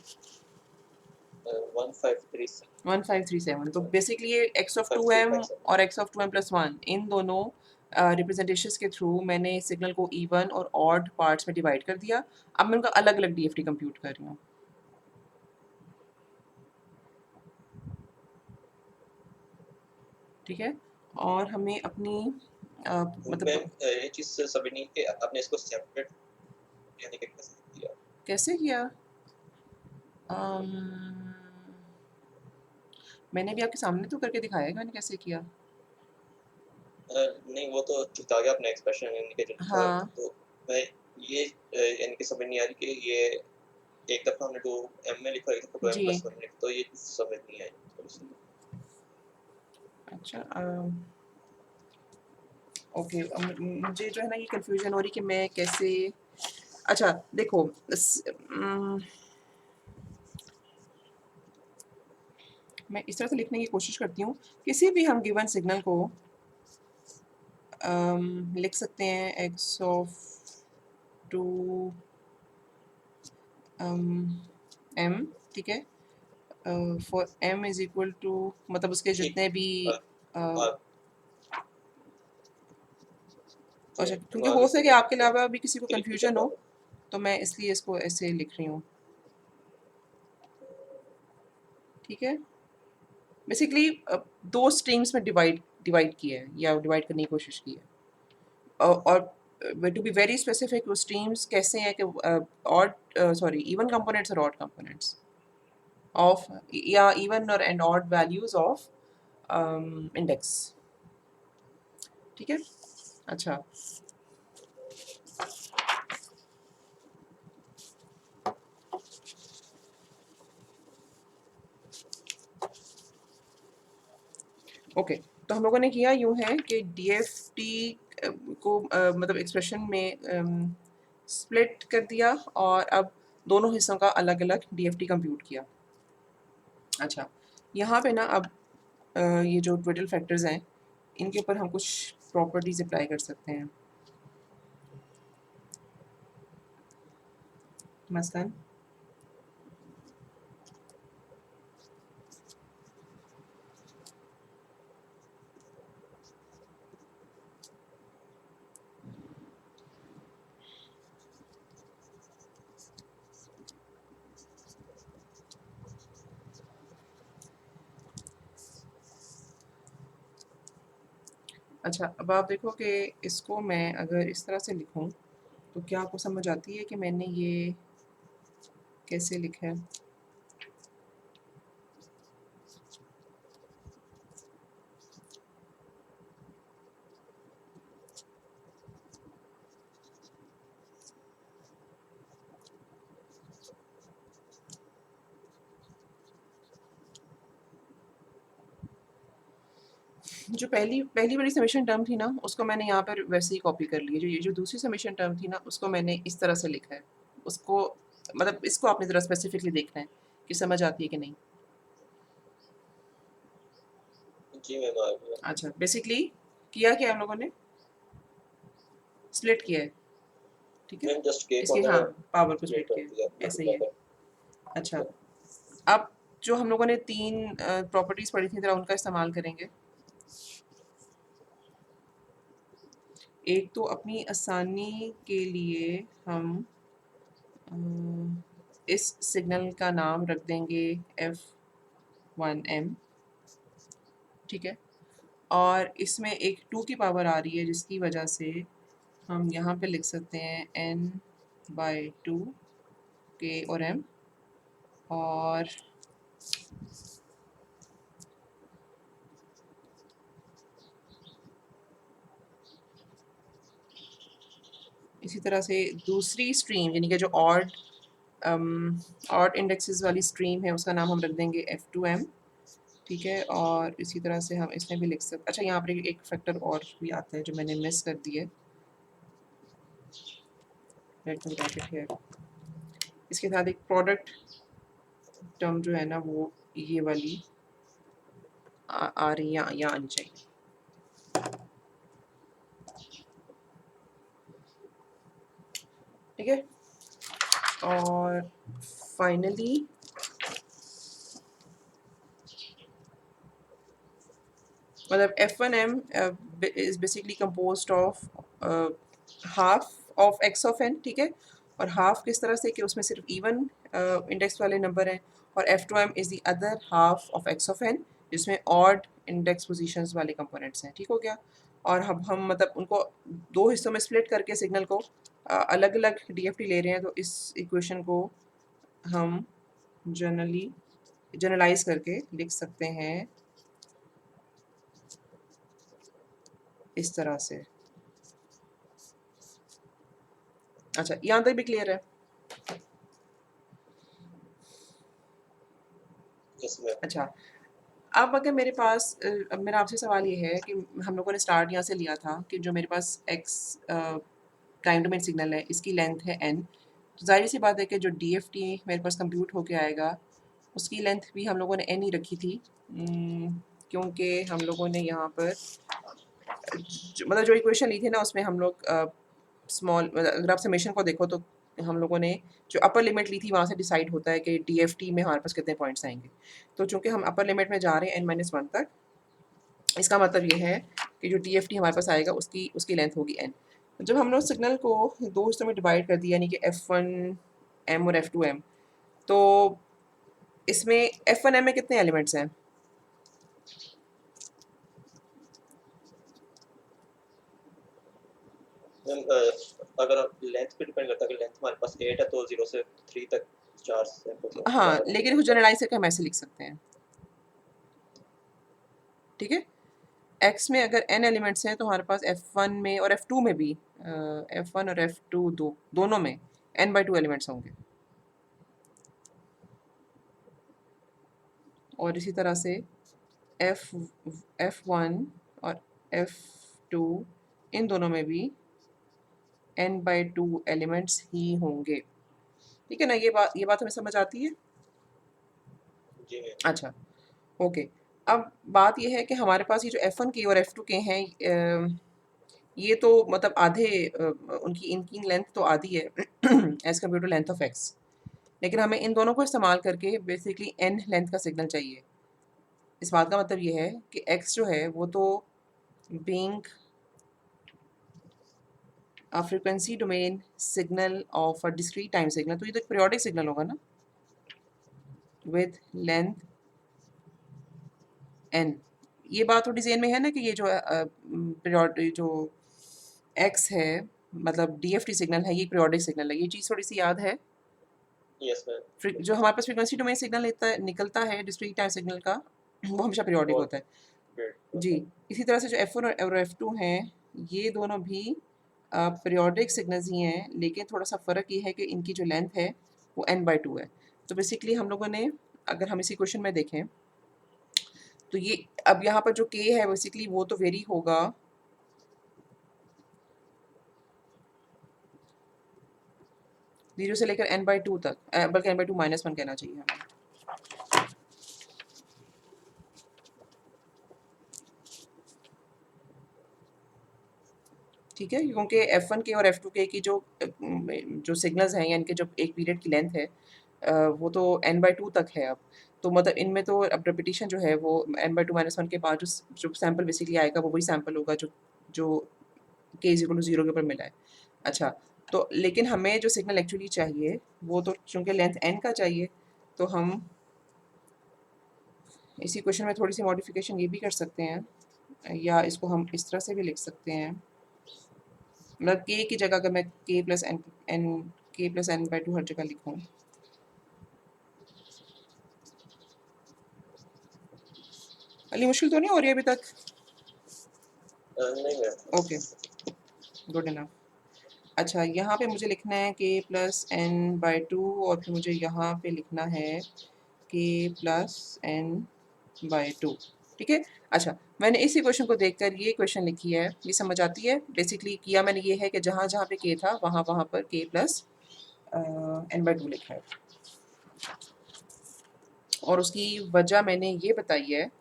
1537। तो बेसिकली ये x ऑफ 2m और x ऑफ 2m+1 इन दोनों रिप्रेजेंटेशंस के थ्रू मैंने सिग्नल को इवन और ऑड पार्ट्स में डिवाइड कर दिया। अब मैं उनका अलग अलग डीएफटी कंप्यूट कर रही हूँ। ठीक है? और हमें अपनी मतलब ये चीज समझ नहीं कि आपने इसको सेपरेट यानी कि कैसे किया? कैसे किया? मैंने भी आपके सामने तो करके दिखाया है मैंने कैसे किया। नहीं वो तो चुका गया अपना एक्सप्रेशन यानी कि हाँ। तो मैं ये यानी कि समझ नहीं आ रही कि ये एक दफा हमने 2m में लिखा, एक दफा 2m+1 में लिखा, तो ये चीज समझ नहीं आई थोड़ी सी। अच्छा, ओके, मुझे जो है ना ये कंफ्यूजन हो रही कि मैं कैसे। अच्छा देखो, मैं इस तरह से लिखने की कोशिश करती हूँ, किसी भी हम गिवन सिग्नल को लिख सकते हैं x ऑफ 2 m। ठीक है? For m is equal to मतलब उसके जितने भी अच्छा, क्योंकि हो सके आपके अलावा भी किसी को कंफ्यूजन हो तो मैं इसलिए इसको ऐसे लिख रही हूँ। ठीक है? बेसिकली दो स्ट्रीम्स में डिवाइड किया है या डिवाइड करने की कोशिश की है। और टू बी वेरी स्पेसिफिक वो स्ट्रीम्स कैसे हैं कि ऑड सॉरी इवन कंपोनेंट्स और ऑड कंपोनेंट्स ऑफ या इवन और and odd values of index. ठीक है। अच्छा, ओके तो हम लोगों ने किया यूं है कि डीएफटी को मतलब एक्सप्रेशन में स्प्लिट कर दिया और अब दोनों हिस्सों का अलग अलग डीएफटी कंप्यूट किया। अच्छा, यहाँ पे ना अब ये जो टोटल फैक्टर्स हैं इनके ऊपर हम कुछ प्रॉपर्टीज अप्लाई कर सकते हैं। मसलन अच्छा, अब आप देखो कि इसको मैं अगर इस तरह से लिखूं तो क्या आपको समझ आती है कि मैंने ये कैसे लिखा है? जो पहली पहली वाली समेशन टर्म थी ना उसको मैंने यहाँ पर वैसे ही कॉपी कर ली है। जो ये जो दूसरी समेशन टर्म थी ना उसको मैंने इस तरह से लिखा है। उसको मतलब इसको आपने ज़रा स्पेसिफिकली देखना है कि समझ आती है कि नहीं। जी मैम आ गया। अच्छा, बेसिकली किया क्या हम लोगों ने, स्प्लिट किया है। ठीक है, मैम जस्ट के इसकी को हाँ ना पावर को स्प्लिट स्प्लिट कर किया दिया है, ऐसे ही है। मल्टीप्लाई अच्छा, कर। अब जो हम लोगों ने तीन प्रॉपर्टीज पढ़ी थी जरा उनका इस्तेमाल करेंगे। एक तो अपनी आसानी के लिए हम इस सिग्नल का नाम रख देंगे F1m। ठीक है, और इसमें एक 2 की पावर आ रही है जिसकी वजह से हम यहाँ पे लिख सकते हैं n/2 k और m। और इसी तरह से दूसरी स्ट्रीम यानी कि जो ऑड इंडेक्सेस वाली स्ट्रीम है उसका नाम हम रख देंगे F2m। ठीक है, और इसी तरह से हम इसमें भी लिख सकते। अच्छा, यहाँ पर एक फैक्टर और भी आता है जो मैंने मिस कर दिया है। Let me right it here. इसके साथ एक प्रोडक्ट टर्म जो है ना वो ये वाली आ रही है, यहाँ आनी चाहिए। ठीक है, और फाइनली मतलब F1m is basically composed of half of x of n। ठीक है, और हाफ किस तरह से कि उसमें सिर्फ इवन इंडेक्स वाले नंबर हैं, और F2m is the other half of x of n जिसमें ऑड इंडेक्स पोजीशंस वाले कंपोनेंट्स हैं। ठीक हो गया, और हम मतलब उनको दो हिस्सों में स्प्लिट करके सिग्नल को अलग अलग डीएफटी ले रहे हैं। तो इस इक्वेशन को हम जनरलाइज करके लिख सकते हैं इस तरह से। अच्छा, यहाँ तक भी क्लियर है? Yes ma'am. अच्छा, अब अगर मेरे पास अब मेरा आपसे सवाल ये है कि हम लोगों ने स्टार्ट यहाँ से लिया था कि जो मेरे पास x टाइम डोमेन सिग्नल है इसकी लेंथ है n। तो जाहिर सी बात है कि जो DFT मेरे पास कंप्यूट होके आएगा उसकी लेंथ भी हम लोगों ने n ही रखी थी, क्योंकि हम लोगों ने यहाँ पर मतलब जो इक्वेशन ली थी ना उसमें हम लोग स्मॉल अगर आप समेशन को देखो तो हम लोगों ने जो अपर लिमिट ली थी वहाँ से डिसाइड होता है कि DFT में हमारे पास कितने पॉइंट्स आएंगे। तो चूंकि हम अपर लिमिट में जा रहे हैं n-1 तक, इसका मतलब ये है कि जो DFT हमारे पास आएगा उसकी उसकी लेंथ होगी n। जब हम लोग सिग्नल को दो हिस्सों में डिवाइड कर दिया यानी कि F1m और F2m, तो इसमें F1m में कितने एलिमेंट्स हैं? मैम अगर आप लेंथ पे डिपेंड करता है, अगर लेंथ हमारे पास 8 है तो 0 से 3 तक 4 सैंपल्स होंगे, हाँ, ज़्यादा लेकिन नहीं कुछ होगा। जनरलाइज करके हम ऐसे लिख सकते हैं, ठीक है। एक्स में अगर n एलिमेंट्स हैं तो हमारे पास F1 में और F2 में भी F1 और F2 दोनों में n/2 एलिमेंट्स होंगे, और इसी तरह से F1 और F2 इन दोनों में भी n/2 एलिमेंट्स ही होंगे, ठीक है ना। ये बात हमें समझ आती है। जी मैम। अच्छा, ओके। अब बात ये है कि हमारे पास ये जो F1 के और F2 के हैं, ये तो मतलब आधे उनकी इनकी लेंथ तो आधी है as compared to length of X, लेकिन हमें इन दोनों को इस्तेमाल करके बेसिकली n लेंथ का सिग्नल चाहिए। इस बात का मतलब ये है कि x जो है वो तो being a frequency domain signal of a discrete time signal, तो ये तो एक पीरियोडिक सिग्नल होगा ना, विद लेंथ n। ये बात थोड़ी ज़हन में है ना कि ये जो पीरियड जो x है, मतलब DFT सिग्नल है, ये पीरियोडिक सिग्नल है, ये चीज़ थोड़ी सी याद है। Yes ma'am. जो हमारे पास फ्रीक्वेंसी डोमेन सिग्नल निकलता है डिस्क्रीट टाइम सिग्नल का, वो हमेशा पीरियोडिक वो होता है। ग्रेट जी, होता है। इसी तरह से जो F1 और F2 हैं, ये दोनों भी पीरियोडिक सिग्नल्स ही हैं, लेकिन थोड़ा सा फ़र्क ये है कि इनकी जो लेंथ है वो n/2 है। तो बेसिकली हम लोगों ने, अगर हम इसी क्वेश्चन में देखें, तो ये अब यहाँ पर जो k है बेसिकली वो तो वेरी होगा 0 से लेकर n/2 तक, बल्कि n/2 - 1 कहना चाहिए हमें। ठीक है, क्योंकि F1 के और F2 के की जो सिग्नल्स हैं या इनके जो एक पीरियड की लेंथ है, वो तो n/2 तक है अब। तो मतलब इनमें तो अब रिपीटिशन जो है वो n/2 - 1 के बाद जो सैंपल बेसिकली आएगा वो वही सैंपल होगा जो k = 0 के ऊपर मिला है। अच्छा, तो लेकिन हमें जो सिग्नल एक्चुअली चाहिए वो तो चूँकि लेंथ n का चाहिए, तो हम इसी क्वेश्चन में थोड़ी सी मॉडिफिकेशन ये भी कर सकते हैं, या इसको हम इस तरह से भी लिख सकते हैं, मतलब k की जगह अगर मैं k+n/2 हर जगह लिखूँ, अली मुश्किल तो नहीं हो रही है अभी तक? नहीं मैम। Okay, good enough. अच्छा, यहाँ पे मुझे लिखना है k+n/2 और फिर मुझे यहाँ पे लिखना है k+n/2, ठीक है। अच्छा, मैंने इसी क्वेश्चन को देखकर ये क्वेश्चन लिखी है, ये समझ आती है। बेसिकली किया मैंने ये है कि जहाँ जहाँ पे k था वहाँ वहाँ पर k+n/2 लिखा है, और उसकी वजह मैंने ये बताई है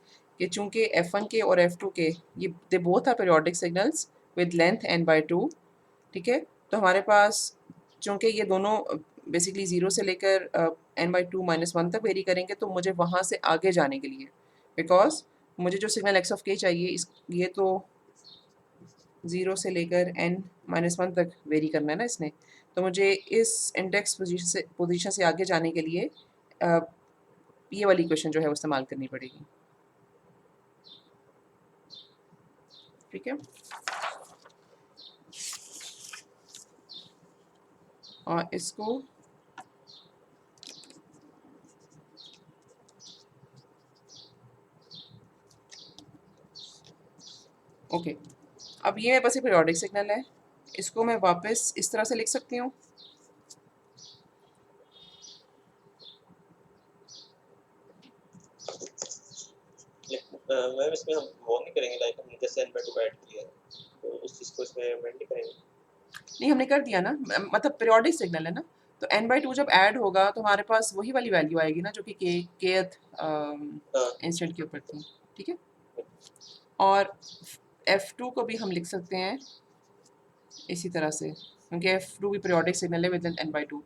कि चूंकि F1 के और F2 के ये they both are periodic signals with length n/2, ठीक है। तो हमारे पास चूंकि ये दोनों बेसिकली 0 से लेकर n/2 - 1 तक वेरी करेंगे, तो मुझे वहाँ से आगे जाने के लिए, बिकॉज मुझे जो सिग्नल x ऑफ k चाहिए ये तो 0 से लेकर n - 1 तक वेरी करना है ना इसने, तो मुझे इस इंडेक्स पोजीशन से आगे जाने के लिए ये वाली इक्वेशन जो है वो इस्तेमाल करनी पड़ेगी, ठीक है। और इसको ओके, अब ये मेरे पास एक पीरियोडिक सिग्नल है, इसको मैं वापस इस तरह से लिख सकती हूँ। मैम इसमें हम वो नहीं करेंगे, लाइक हम जैसे n/2 ऐड किया है तो उस चीज़ को इसमें ऐड नहीं करेंगे। नहीं, हमने कर दिया ना, मतलब पीरियोडिक सिग्नल है ना, तो n/2 जब ऐड होगा तो हमारे पास वही वाली वैल्यू आएगी ना जो कि kth हाँ इंस्टेंट के ऊपर थी, ठीक है। और F2 को भी हम लिख सकते हैं इसी तरह से, क्योंकि F2 भी पीरियोडिक सिग्नल है विद n/2।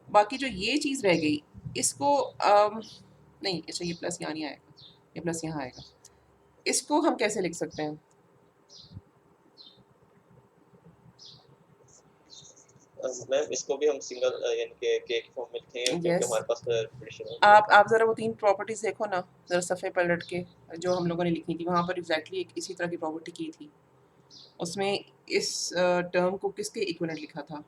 बाकी जो ये चीज़ रह गई, इसको नहीं, अच्छा ये प्लस यहाँ नहीं आएगा, ये प्लस यहाँ आएगा। इसको हम कैसे लिख सकते हैं? मैम इसको भी हम सिंगल यानी कि के की फॉर्म में लिखेंगे, क्योंकि यस, हमारे पास रिपीटिशन होगी। आप ज़रा वो 3 प्रॉपर्टीज़ देखो ना, ज़रा सफ़े पलट के, जो हम लोगों ने लिखी थी, वहाँ पर एग्जैक्टली एक इसी तरह की प्रॉपर्टी की थी। उसमें इस टर्म को किसके इक्विवेलेंट लिखा था?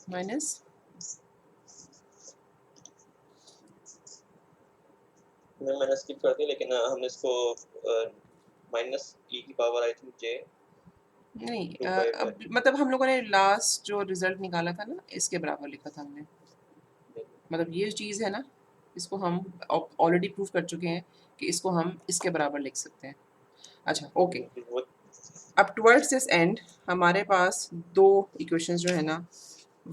माइनस मैंने स्किप कर दिया, लेकिन हमने इसको माइनस ई की पावर आई थिंक जे नहीं, 2 बाई अब मतलब हम लोगों ने लास्ट जो रिजल्ट निकाला था ना, इसके बराबर लिखा था हमने। मतलब ये चीज़ है ना, इसको हम ऑलरेडी प्रूव कर चुके हैं कि इसको हम इसके बराबर लिख सकते हैं। अच्छा, ओके। अब टुवर्ड्स दिस एंड हमारे पास दो इक्वेशंस जो है ना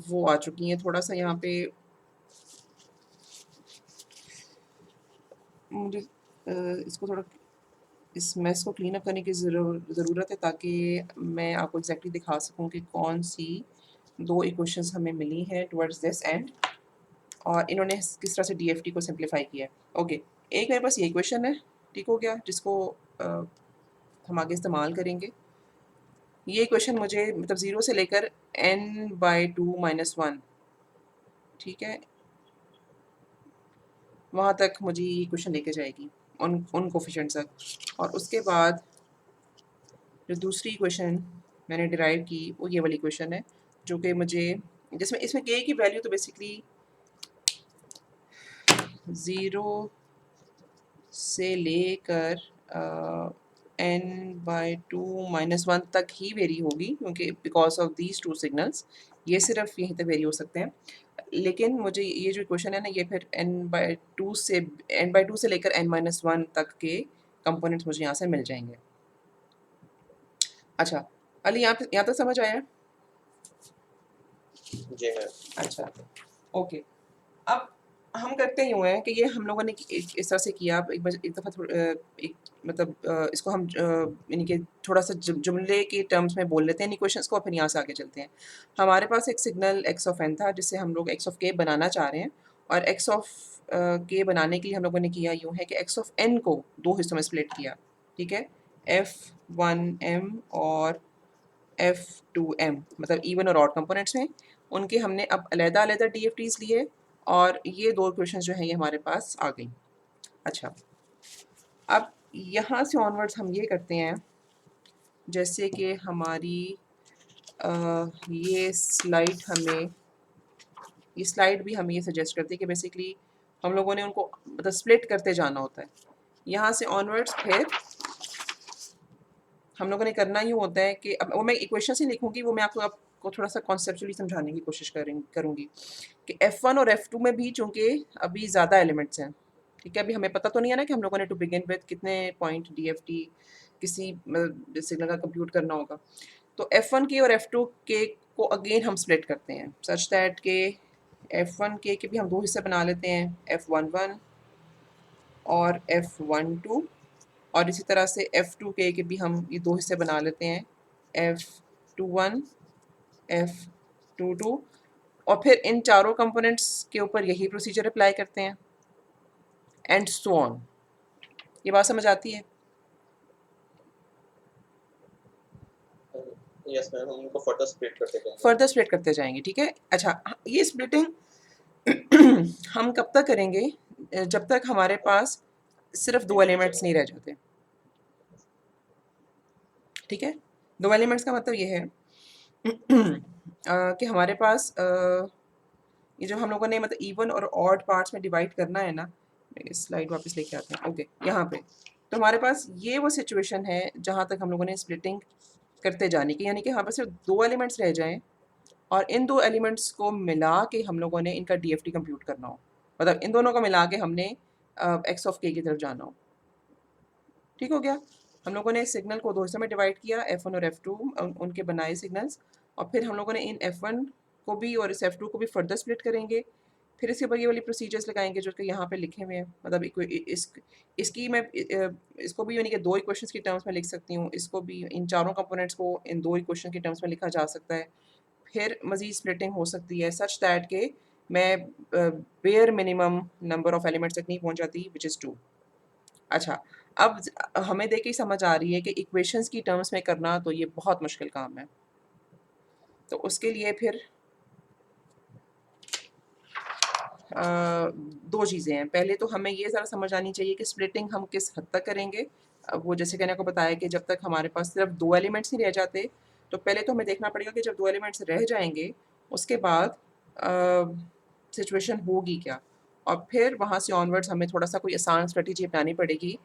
वो आ चुकी हैं। थोड़ा सा यहाँ पे मुझे इसको थोड़ा इस मैस को क्लीन अप करने की ज़रूरत है, ताकि मैं आपको एग्जैक्टली दिखा सकूं कि कौन सी दो इक्वेशंस हमें मिली हैं टुवर्ड्स दिस एंड, और इन्होंने किस तरह से डीएफटी को सिंप्लीफाई किया है। ओके, एक मेरे पास ये इक्वेशन है, ठीक हो गया, जिसको हम आगे इस्तेमाल करेंगे। ये इक्वेशन मुझे मतलब 0 से लेकर n/2 - 1, ठीक है, वहाँ तक मुझे ये इक्वेशन लेके जाएगी, उन कोफिशिएंट्स तक। और उसके बाद जो दूसरी इक्वेशन मैंने डिराइव की वो ये वाली इक्वेशन है, जो कि मुझे जिसमें इसमें k की वैल्यू तो बेसिकली 0 से लेकर n/2 - 1 तक ही वेरी होगी, क्योंकि because of these two signals ये सिर्फ यहीं तक वेरी हो सकते हैं। लेकिन मुझे ये जो इक्वेशन है ना, ये फिर n/2 से लेकर n-1 तक के कंपोनेंट्स मुझे यहाँ से मिल जाएंगे। अच्छा अली, यहाँ तक समझ आया? जी मैम। अच्छा, ओके। अब हम करते यूँ हैं कि ये हम लोगों ने इस तरह से किया। एक दफ़ा एक मतलब इसको हम यानी कि थोड़ा सा जुमले के टर्म्स में बोल लेते हैं इन इक्वेशंस को, और फिर यहाँ से आगे चलते हैं। हमारे पास एक सिग्नल एक्स ऑफ एन था, जिससे हम लोग एक्स ऑफ के बनाना चाह रहे हैं, और एक्स ऑफ के बनाने के लिए हम लोगों ने किया यूँ है कि एक्स ऑफ एन को दो हिस्सों में स्प्लिट किया, ठीक है, f1m और f2m, मतलब इवन और ऑड कंपोनेंट्स में। उनके हमने अब अलग-अलग डीएफटीज लिए, और ये दो इक्वेशंस जो हैं ये हमारे पास आ गई। अच्छा, अब यहाँ से ऑनवर्ड्स हम ये करते हैं, जैसे कि हमारी ये स्लाइड भी हमें ये सजेस्ट करती है कि बेसिकली हम लोगों ने उनको मतलब स्प्लिट करते जाना होता है। यहाँ से ऑनवर्ड्स फिर हम लोगों ने करना यूँ होता है कि अब वो मैं इक्वेशन से लिखूँगी, वो मैं आपको थोड़ा सा कॉन्सेप्चुअली समझाने की कोशिश करूँगी कि F1 और F2 में भी चूँकि अभी ज़्यादा एलिमेंट्स हैं, ठीक है, अभी हमें पता तो नहीं है ना कि हम लोगों ने टू बिगिन विद कितने पॉइंट डीएफटी किसी सिग्नल का कंप्यूट करना होगा। तो F1 के और F2 के को अगेन हम स्प्लिट करते हैं सच दैट के F1 के भी हम दो हिस्से बना लेते हैं, F11 और F12, और इसी तरह से F2 के भी हम ये दो हिस्से बना लेते हैं, F21 F22, और फिर इन चारों कंपोनेंट्स के ऊपर यही प्रोसीजर अप्लाई करते हैं, एंड सो ऑन। ये बात समझ आती है? यस मैम, हम उनको फर्दर स्प्लिट करते जाएंगे। फर्दर स्प्लिट करते जाएंगे, ठीक है। अच्छा, ये स्प्लिटिंग हम कब तक करेंगे? जब तक हमारे पास सिर्फ दो एलिमेंट्स नहीं रह जाते, ठीक है। दो एलिमेंट्स का मतलब ये है कि हमारे पास ये जो हम लोगों ने मतलब इवन और ऑड पार्ट्स में डिवाइड करना है ना, स्लाइड वापस लेके आते हैं, ओके, यहाँ पे तो हमारे पास ये वो सिचुएशन है जहाँ तक हम लोगों ने स्प्लिटिंग करते जाने की, यानी कि हमारे पास सिर्फ दो एलिमेंट्स रह जाएं, और इन दो एलिमेंट्स को मिला के हम लोगों ने इनका डीएफटी कंप्यूट करना हो, मतलब इन दोनों को मिला के हमने एक्स ऑफ के की तरफ जाना हो, ठीक हो गया। हम लोगों ने सिग्नल को दो हिस्सों में डिवाइड किया, F1 और F2 उनके बनाए सिग्नल्स, और फिर हम लोगों ने इन F1 को भी और इस F2 को भी फर्दर स्प्लिट करेंगे, फिर इसके ऊपर ये वाली प्रोसीजर्स लगाएंगे जो कि यहाँ पे लिखे हुए हैं, मतलब इसकी मैं इसको भी यानी कि दो इक्वेशंस की टर्म्स में लिख सकती हूँ, इसको भी, इन चारों कंपोनेंट्स को इन दो इक्वेशन की टर्म्स में लिखा जा सकता है। फिर मज़ीद स्प्लिटिंग हो सकती है सच दैट के मैं bare minimum number of elements तक नहीं पहुँच जाती, विच इज़ 2। अच्छा, अब हमें देख के ही समझ आ रही है कि इक्वेशंस की टर्म्स में करना तो ये बहुत मुश्किल काम है। तो उसके लिए फिर दो चीज़ें हैं। पहले तो हमें ये ज़रा समझ आनी चाहिए कि स्प्लिटिंग हम किस हद तक करेंगे। वो जैसे मैंने आपको बताया कि जब तक हमारे पास सिर्फ दो एलिमेंट्स ही रह जाते, तो पहले तो हमें देखना पड़ेगा कि जब दो एलिमेंट्स रह जाएंगे उसके बाद सिचुएशन होगी क्या, और फिर वहाँ से ऑनवर्ड्स हमें थोड़ा सा कोई आसान स्ट्रेटजी अपनानी पड़ेगी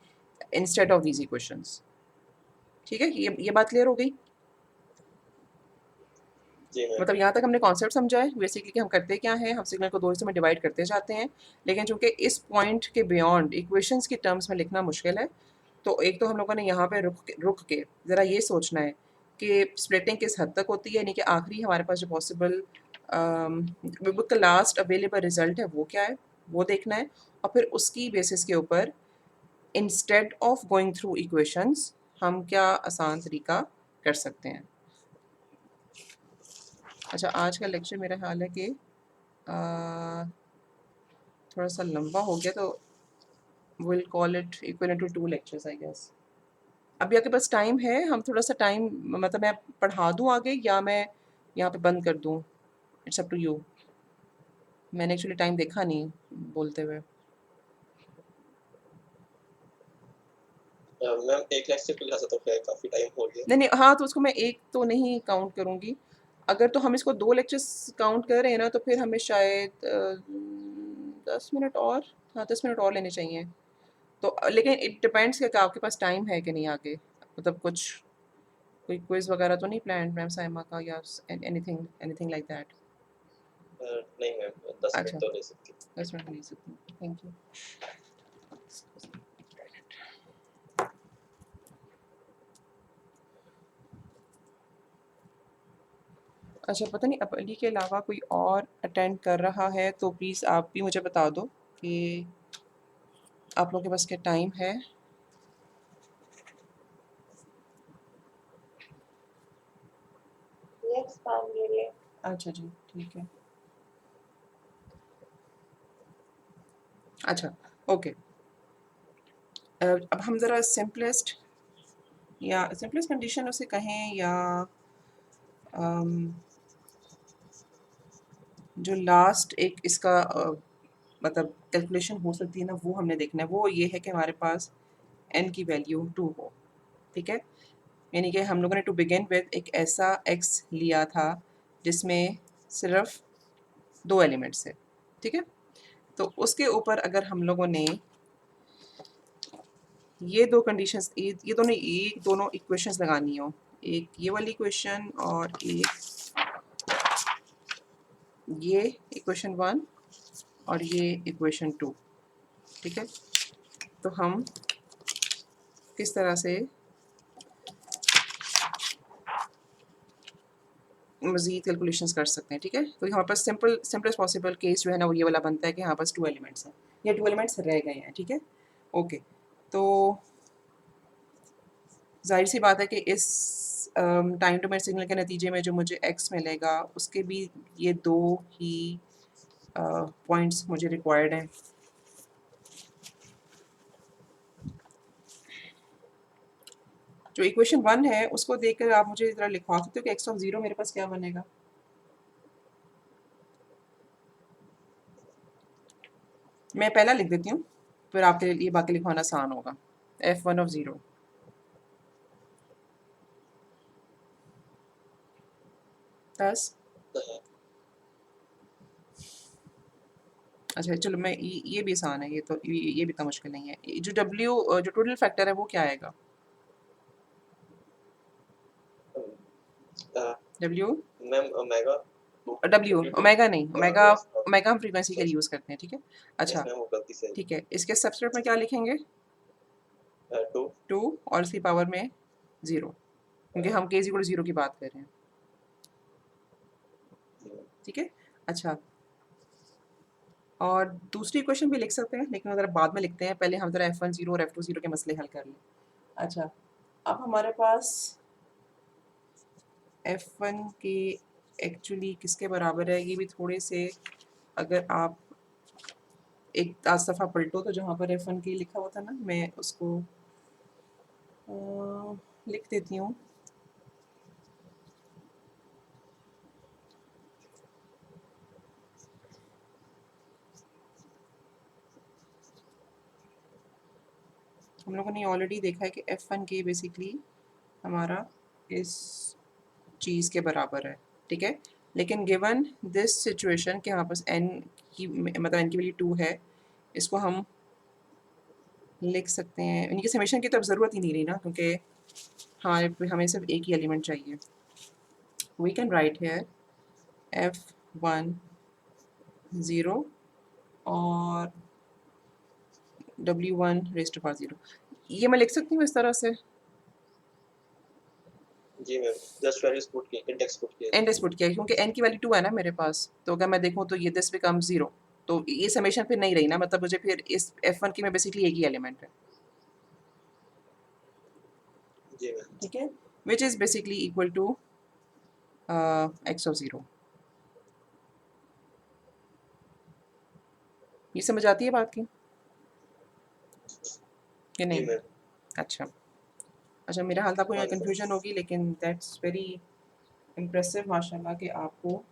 इंस्टेड ऑफ दीज इक्वेशंस। ठीक है, ये बात क्लियर हो गई? जी मैम। मतलब यहाँ तक हमने कॉन्सेप्ट समझा है बेसिकली कि हम करते क्या हैं, हम सिग्नल को दो हिस्सों में डिवाइड करते जाते हैं, लेकिन चूंकि इस पॉइंट के बियॉन्ड इक्वेशंस की टर्म्स में लिखना मुश्किल है, तो एक तो हम लोगों ने यहाँ पे रुक के ज़रा ये सोचना है कि स्प्लिटिंग किस हद तक होती है, यानी कि आखिरी हमारे पास जो पॉसिबल बुक का लास्ट अवेलेबल रिजल्ट है वो क्या है, वो देखना है, और फिर उसकी बेसिस के ऊपर instead of going through equations हम क्या आसान तरीका कर सकते हैं। अच्छा, आज का लेक्चर मेरा ख्याल है कि थोड़ा सा लंबा हो गया, तो will call it equal to 2 lectures I guess. अभी आपके पास टाइम है, हम थोड़ा सा टाइम, मतलब मैं पढ़ा दूँ आगे या मैं यहाँ पे बंद कर दूँ, इट्स अप टू यू। मैंने एक्चुअली टाइम देखा नहीं बोलते हुए। मैम एक लेक्चर के लिहाज से तो खैर काफ़ी टाइम हो गया। नहीं नहीं, हाँ, तो उसको मैं एक तो नहीं काउंट करूँगी। अगर तो हम इसको 2 लेक्चर्स काउंट कर रहे हैं ना, तो फिर हमें शायद 10 मिनट और, हाँ 10 मिनट और लेने चाहिए। तो लेकिन इट डिपेंड्स कि आपके पास टाइम है कि नहीं आगे, मतलब कुछ कोई क्विज वगैरह तो नहीं प्लान मैम साइमा का, या एनीथिंग एनीथिंग लाइक दैट? नहीं मैम, 10 मिनट अच्छा, तो ले सकती। 10 मिनट ले सकती हूँ, थैंक यू। अच्छा, पता नहीं अली के अलावा कोई और अटेंड कर रहा है तो प्लीज़ आप भी मुझे बता दो कि आप लोगों के पास क्या टाइम है। यस मैम, ये ले। अच्छा जी, ठीक है। अच्छा, ओके। अब हम ज़रा सिंपलेस्ट कंडीशन उसे कहें, या जो लास्ट एक इसका मतलब कैलकुलेशन हो सकती है ना, वो हमने देखना है। वो ये है कि हमारे पास n की वैल्यू 2 हो, ठीक है। यानी कि हम लोगों ने टू बिगिन विद एक ऐसा x लिया था जिसमें सिर्फ 2 एलिमेंट्स है, ठीक है। तो उसके ऊपर अगर हम लोगों ने ये दो कंडीशंस, ये दोनों इक्वेशंस लगानी हो, एक ये वाली इक्वेशन और एक ये इक्वेशन 1 और ये इक्वेशन 2, ठीक है। तो हम किस तरह से मज़ीद कैलकुलेशंस कर सकते हैं, ठीक है। तो हमारे पास सिंपलेस्ट पॉसिबल केस जो है ना, वो ये वाला बनता है कि हमारे पास 2 एलिमेंट्स हैं या 2 एलिमेंट्स रह गए हैं, ठीक है। ओके, तो जाहिर सी बात है कि इस टाइम डोमेन सिग्नल के नतीजे में जो मुझे x मिलेगा उसके भी ये दो ही पॉइंट्स मुझे रिक्वायर्ड हैं। जो इक्वेशन 1 है उसको देखकर आप मुझे ज़रा लिखवा सकते हो कि x ऑफ 0 मेरे पास क्या बनेगा? मैं पहला लिख देती हूँ, फिर आपके लिए बाकी लिखवाना आसान होगा। f1 of 0 10। अच्छा चलो, मैं ये भी आसान है, ये तो ये भी इतना मुश्किल नहीं है। जो w जो टोटल फैक्टर है वो क्या आएगा? w मैम ओमेगा ओमेगा नहीं, ओमेगा यस ओमेगा हम फ्रीक्वेंसी के लिए यूज़ करते हैं, ठीक है। अच्छा, मैम, वो गलती से ठीक है, इसके सब्स्क्रिप्ट में क्या लिखेंगे? 2 2 और इसकी पावर में 0, क्योंकि हम k = 0 की बात कर रहे हैं, ठीक है। अच्छा, और दूसरी इक्वेशन भी लिख सकते हैं, लेकिन अगर बाद में लिखते हैं, पहले हम ज़रा f1 और f2 के मसले हल कर लें। अच्छा, अब हमारे पास f1 के एक्चुअली किसके बराबर है, ये भी थोड़े से अगर आप एक दफ़ा पलटो तो जहाँ पर f1 के लिखा हुआ था ना, मैं उसको लिख देती हूँ। हम लोगों ने ऑलरेडी देखा है कि f1 के बेसिकली हमारा इस चीज़ के बराबर है, ठीक है। लेकिन गिवन दिस सिचुएशन कि हमारे पास n की मतलब n की वैल्यू 2 है, इसको हम लिख सकते हैं, इनकी समेशन की तो अब ज़रूरत ही नहीं रही ना, क्योंकि हाँ हमें सिर्फ एक ही एलिमेंट चाहिए। We can write here f1 0 और w1 रेज़ टू पावर 0। ये मैं लिख सकती हूँ इस तरह से। जी मैम, जस्ट वैल्यूज पुट किए, इंडेक्स पुट किए। इंडेक्स पुट किया क्योंकि n की वैल्यू 2 है ना मेरे पास, तो अगर मैं देखूँ तो ये दिस बिकम 0, तो ये समेशन फिर नहीं रही ना, मतलब मुझे फिर इस f1 की में बेसिकली एक ही एलिमेंट है, जी मैम। ठीक है, which is basically equal to x of 0। ये समझ आती है बात की कि जी नहीं? मैम। अच्छा अच्छा, मेरा हाल तो आपको यहाँ हाँ मैम। कन्फ्यूजन होगी, लेकिन दैट्स वेरी इम्प्रेसिव माशाल्लाह कि आपको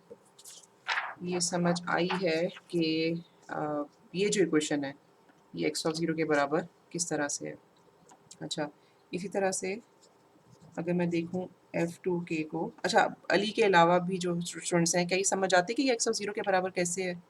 ये समझ आई है कि ये जो इक्वेशन है ये x ऑफ 0 के बराबर किस तरह से है। अच्छा, इसी तरह से अगर मैं देखूँ f2k को, अच्छा अली के अलावा भी जो स्टूडेंट्स हैं, क्या ये समझ आती है कि ये x ऑफ 0 के बराबर कैसे है?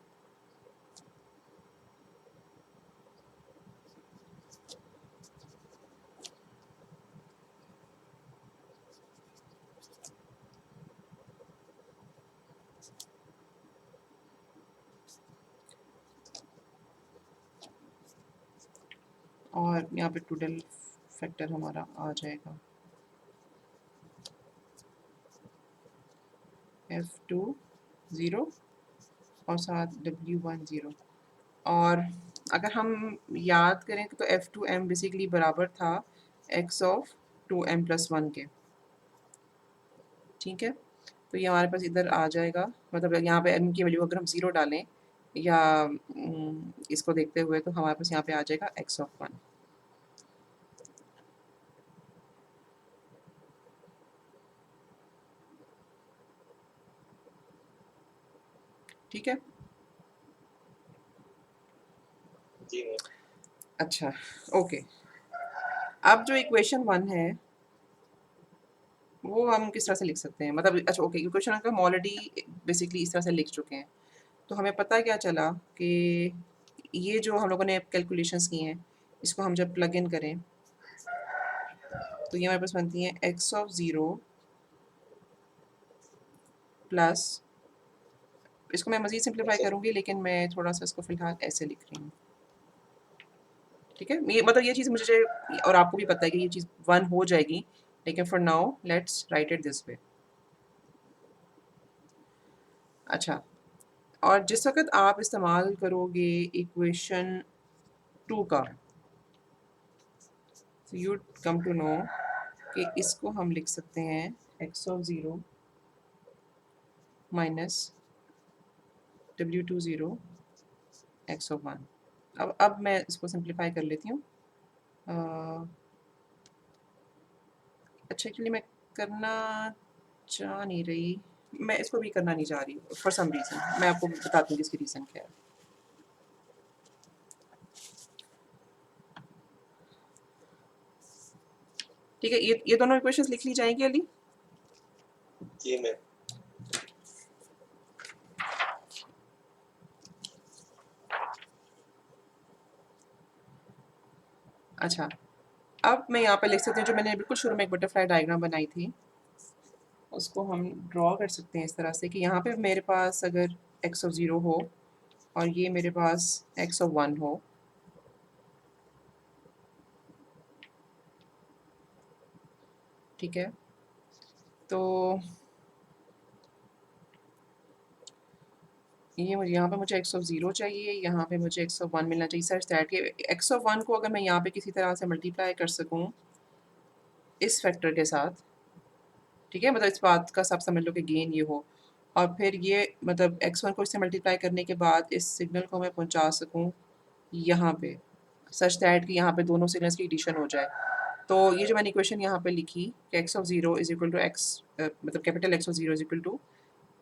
और यहाँ पे टोटल फैक्टर हमारा आ जाएगा f2 0 और साथ w1 0। और अगर हम याद करें तो f2m बेसिकली बराबर था x ऑफ 2m+1 के, ठीक है। तो ये हमारे पास इधर आ जाएगा, मतलब यहाँ पे m की वैल्यू अगर हम 0 डालें या इसको देखते हुए, तो हमारे पास यहाँ पे आ जाएगा x ऑफ 1। ठीक है। जी मैम। अच्छा, ओके। अब जो इक्वेशन 1 है वो हम किस तरह से लिख सकते हैं, मतलब अच्छा ओके, इक्वेशन का हम ऑलरेडी बेसिकली इस तरह से लिख चुके हैं, तो हमें पता क्या चला कि ये जो हम लोगों ने कैलकुलेशंस की हैं, इसको हम जब प्लग इन करें तो ये हमारे पास बनती हैं x ऑफ 0 प्लस, इसको मैं मज़ीद सिंप्लीफाई अच्छा। करूँगी, लेकिन मैं थोड़ा सा इसको फ़िलहाल ऐसे लिख रही हूँ, ठीक है। ये मतलब ये चीज़ मुझे और आपको भी पता है कि ये चीज़ 1 हो जाएगी, लेकिन for now let's write it this way. अच्छा, और जिस वक़्त आप इस्तेमाल करोगे इक्वेशन 2 का, so you come to know कि इसको हम लिख सकते हैं x of 0 minus w2 0 x of 1। अब मैं इसको सिंप्लीफाई कर लेती हूँ। अच्छा एक्चुअली मैं करना चाह नहीं रही, मैं इसको भी करना नहीं चाह रही फॉर सम रीज़न, मैं आपको बताती हूँ इसकी रीज़न क्या है। ठीक है, ये दोनों इक्वेशंस लिख ली जाएंगी अली। जी मैम। अच्छा, अब मैं यहाँ पे लिख सकती हूँ, जो मैंने बिल्कुल शुरू में एक बटरफ्लाई डायग्राम बनाई थी, उसको हम ड्रॉ कर सकते हैं इस तरह से कि यहाँ पे मेरे पास अगर x ऑफ 0 हो और ये मेरे पास x ऑफ 1 हो, ठीक है। तो ये मुझे यहाँ पे मुझे x ऑफ 0 चाहिए, यहाँ पे मुझे x ऑफ 1 मिलना चाहिए सच दैट कि x ऑफ 1 को अगर मैं यहाँ पे किसी तरह से मल्टीप्लाई कर सकूँ इस फैक्टर के साथ, ठीक है, मतलब इस बात का सब समझ लो कि गेन ये हो, और फिर ये मतलब x1 को इससे मल्टीप्लाई करने के बाद इस सिग्नल को मैं पहुँचा सकूँ यहाँ पे, सच दैट कि यहाँ पे दोनों सिग्नल्स की एडिशन हो जाए। तो ये जो मैंने इक्वेशन यहाँ पे लिखी कि x of 0 is equal to x, मतलब capital X of 0 is equal to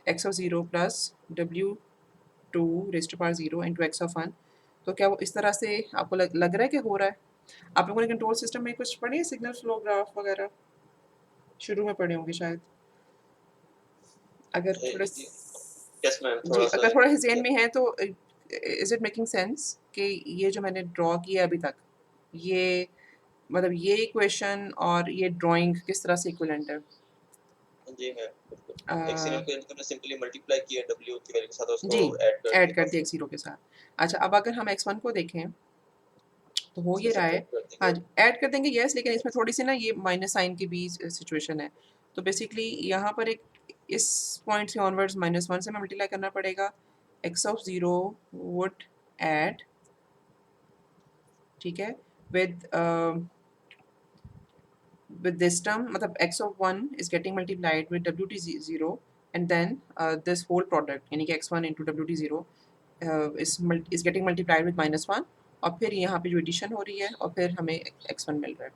x of 0 plus W2 raised to power 0 into x of 1, तो क्या वो इस तरह से आपको लग रहा है कि हो रहा है? आप लोगों ने कंट्रोल सिस्टम में कुछ पढ़े सिग्नल फ्लो ग्राफ वगैरह? शुरू में पढ़े होंगे शायद। अगर थोड़े यस मैम, जी, थोड़ा सा अगर थोड़ा हिज़ेन में है तो इज़ इट मेकिंग सेंस कि ये जो मैंने ड्रॉ किया अभी तक, ये मतलब ये इक्वेशन और ये ड्राइंग किस तरह से इक्विवेलेंट है? जी मैम, बिल्कुल। एक सिग्नल को इनको सिंपली मल्टीप्लाई किया W की वैल्यू के साथ, उसको जी, ऐड कर बस दिया x0 के साथ। अच्छा, अब अगर हम x1 को देखें तो हो ये इसको रहा है, सब्ट्रैक्ट कर हाँ देंगे। जी, ऐड कर देंगे यस, लेकिन इसमें थोड़ी-सी ना ये माइनस साइन की भी सिचुएशन है। तो बेसिकली यहाँ पर एक इस पॉइंट से ऑनवर्ड्स -1 से मल्टीप्लाई करना पड़ेगा। x ऑफ 0 वुड ऐड, ठीक है, विद with this term, मतलब x of 1 is getting multiplied with wt0 and then this whole product यानी कि x1 into wt0 is getting multiplied with -1, और फिर यहाँ पे जो एडिशन हो रही है और फिर हमें x1 मिल रहा है।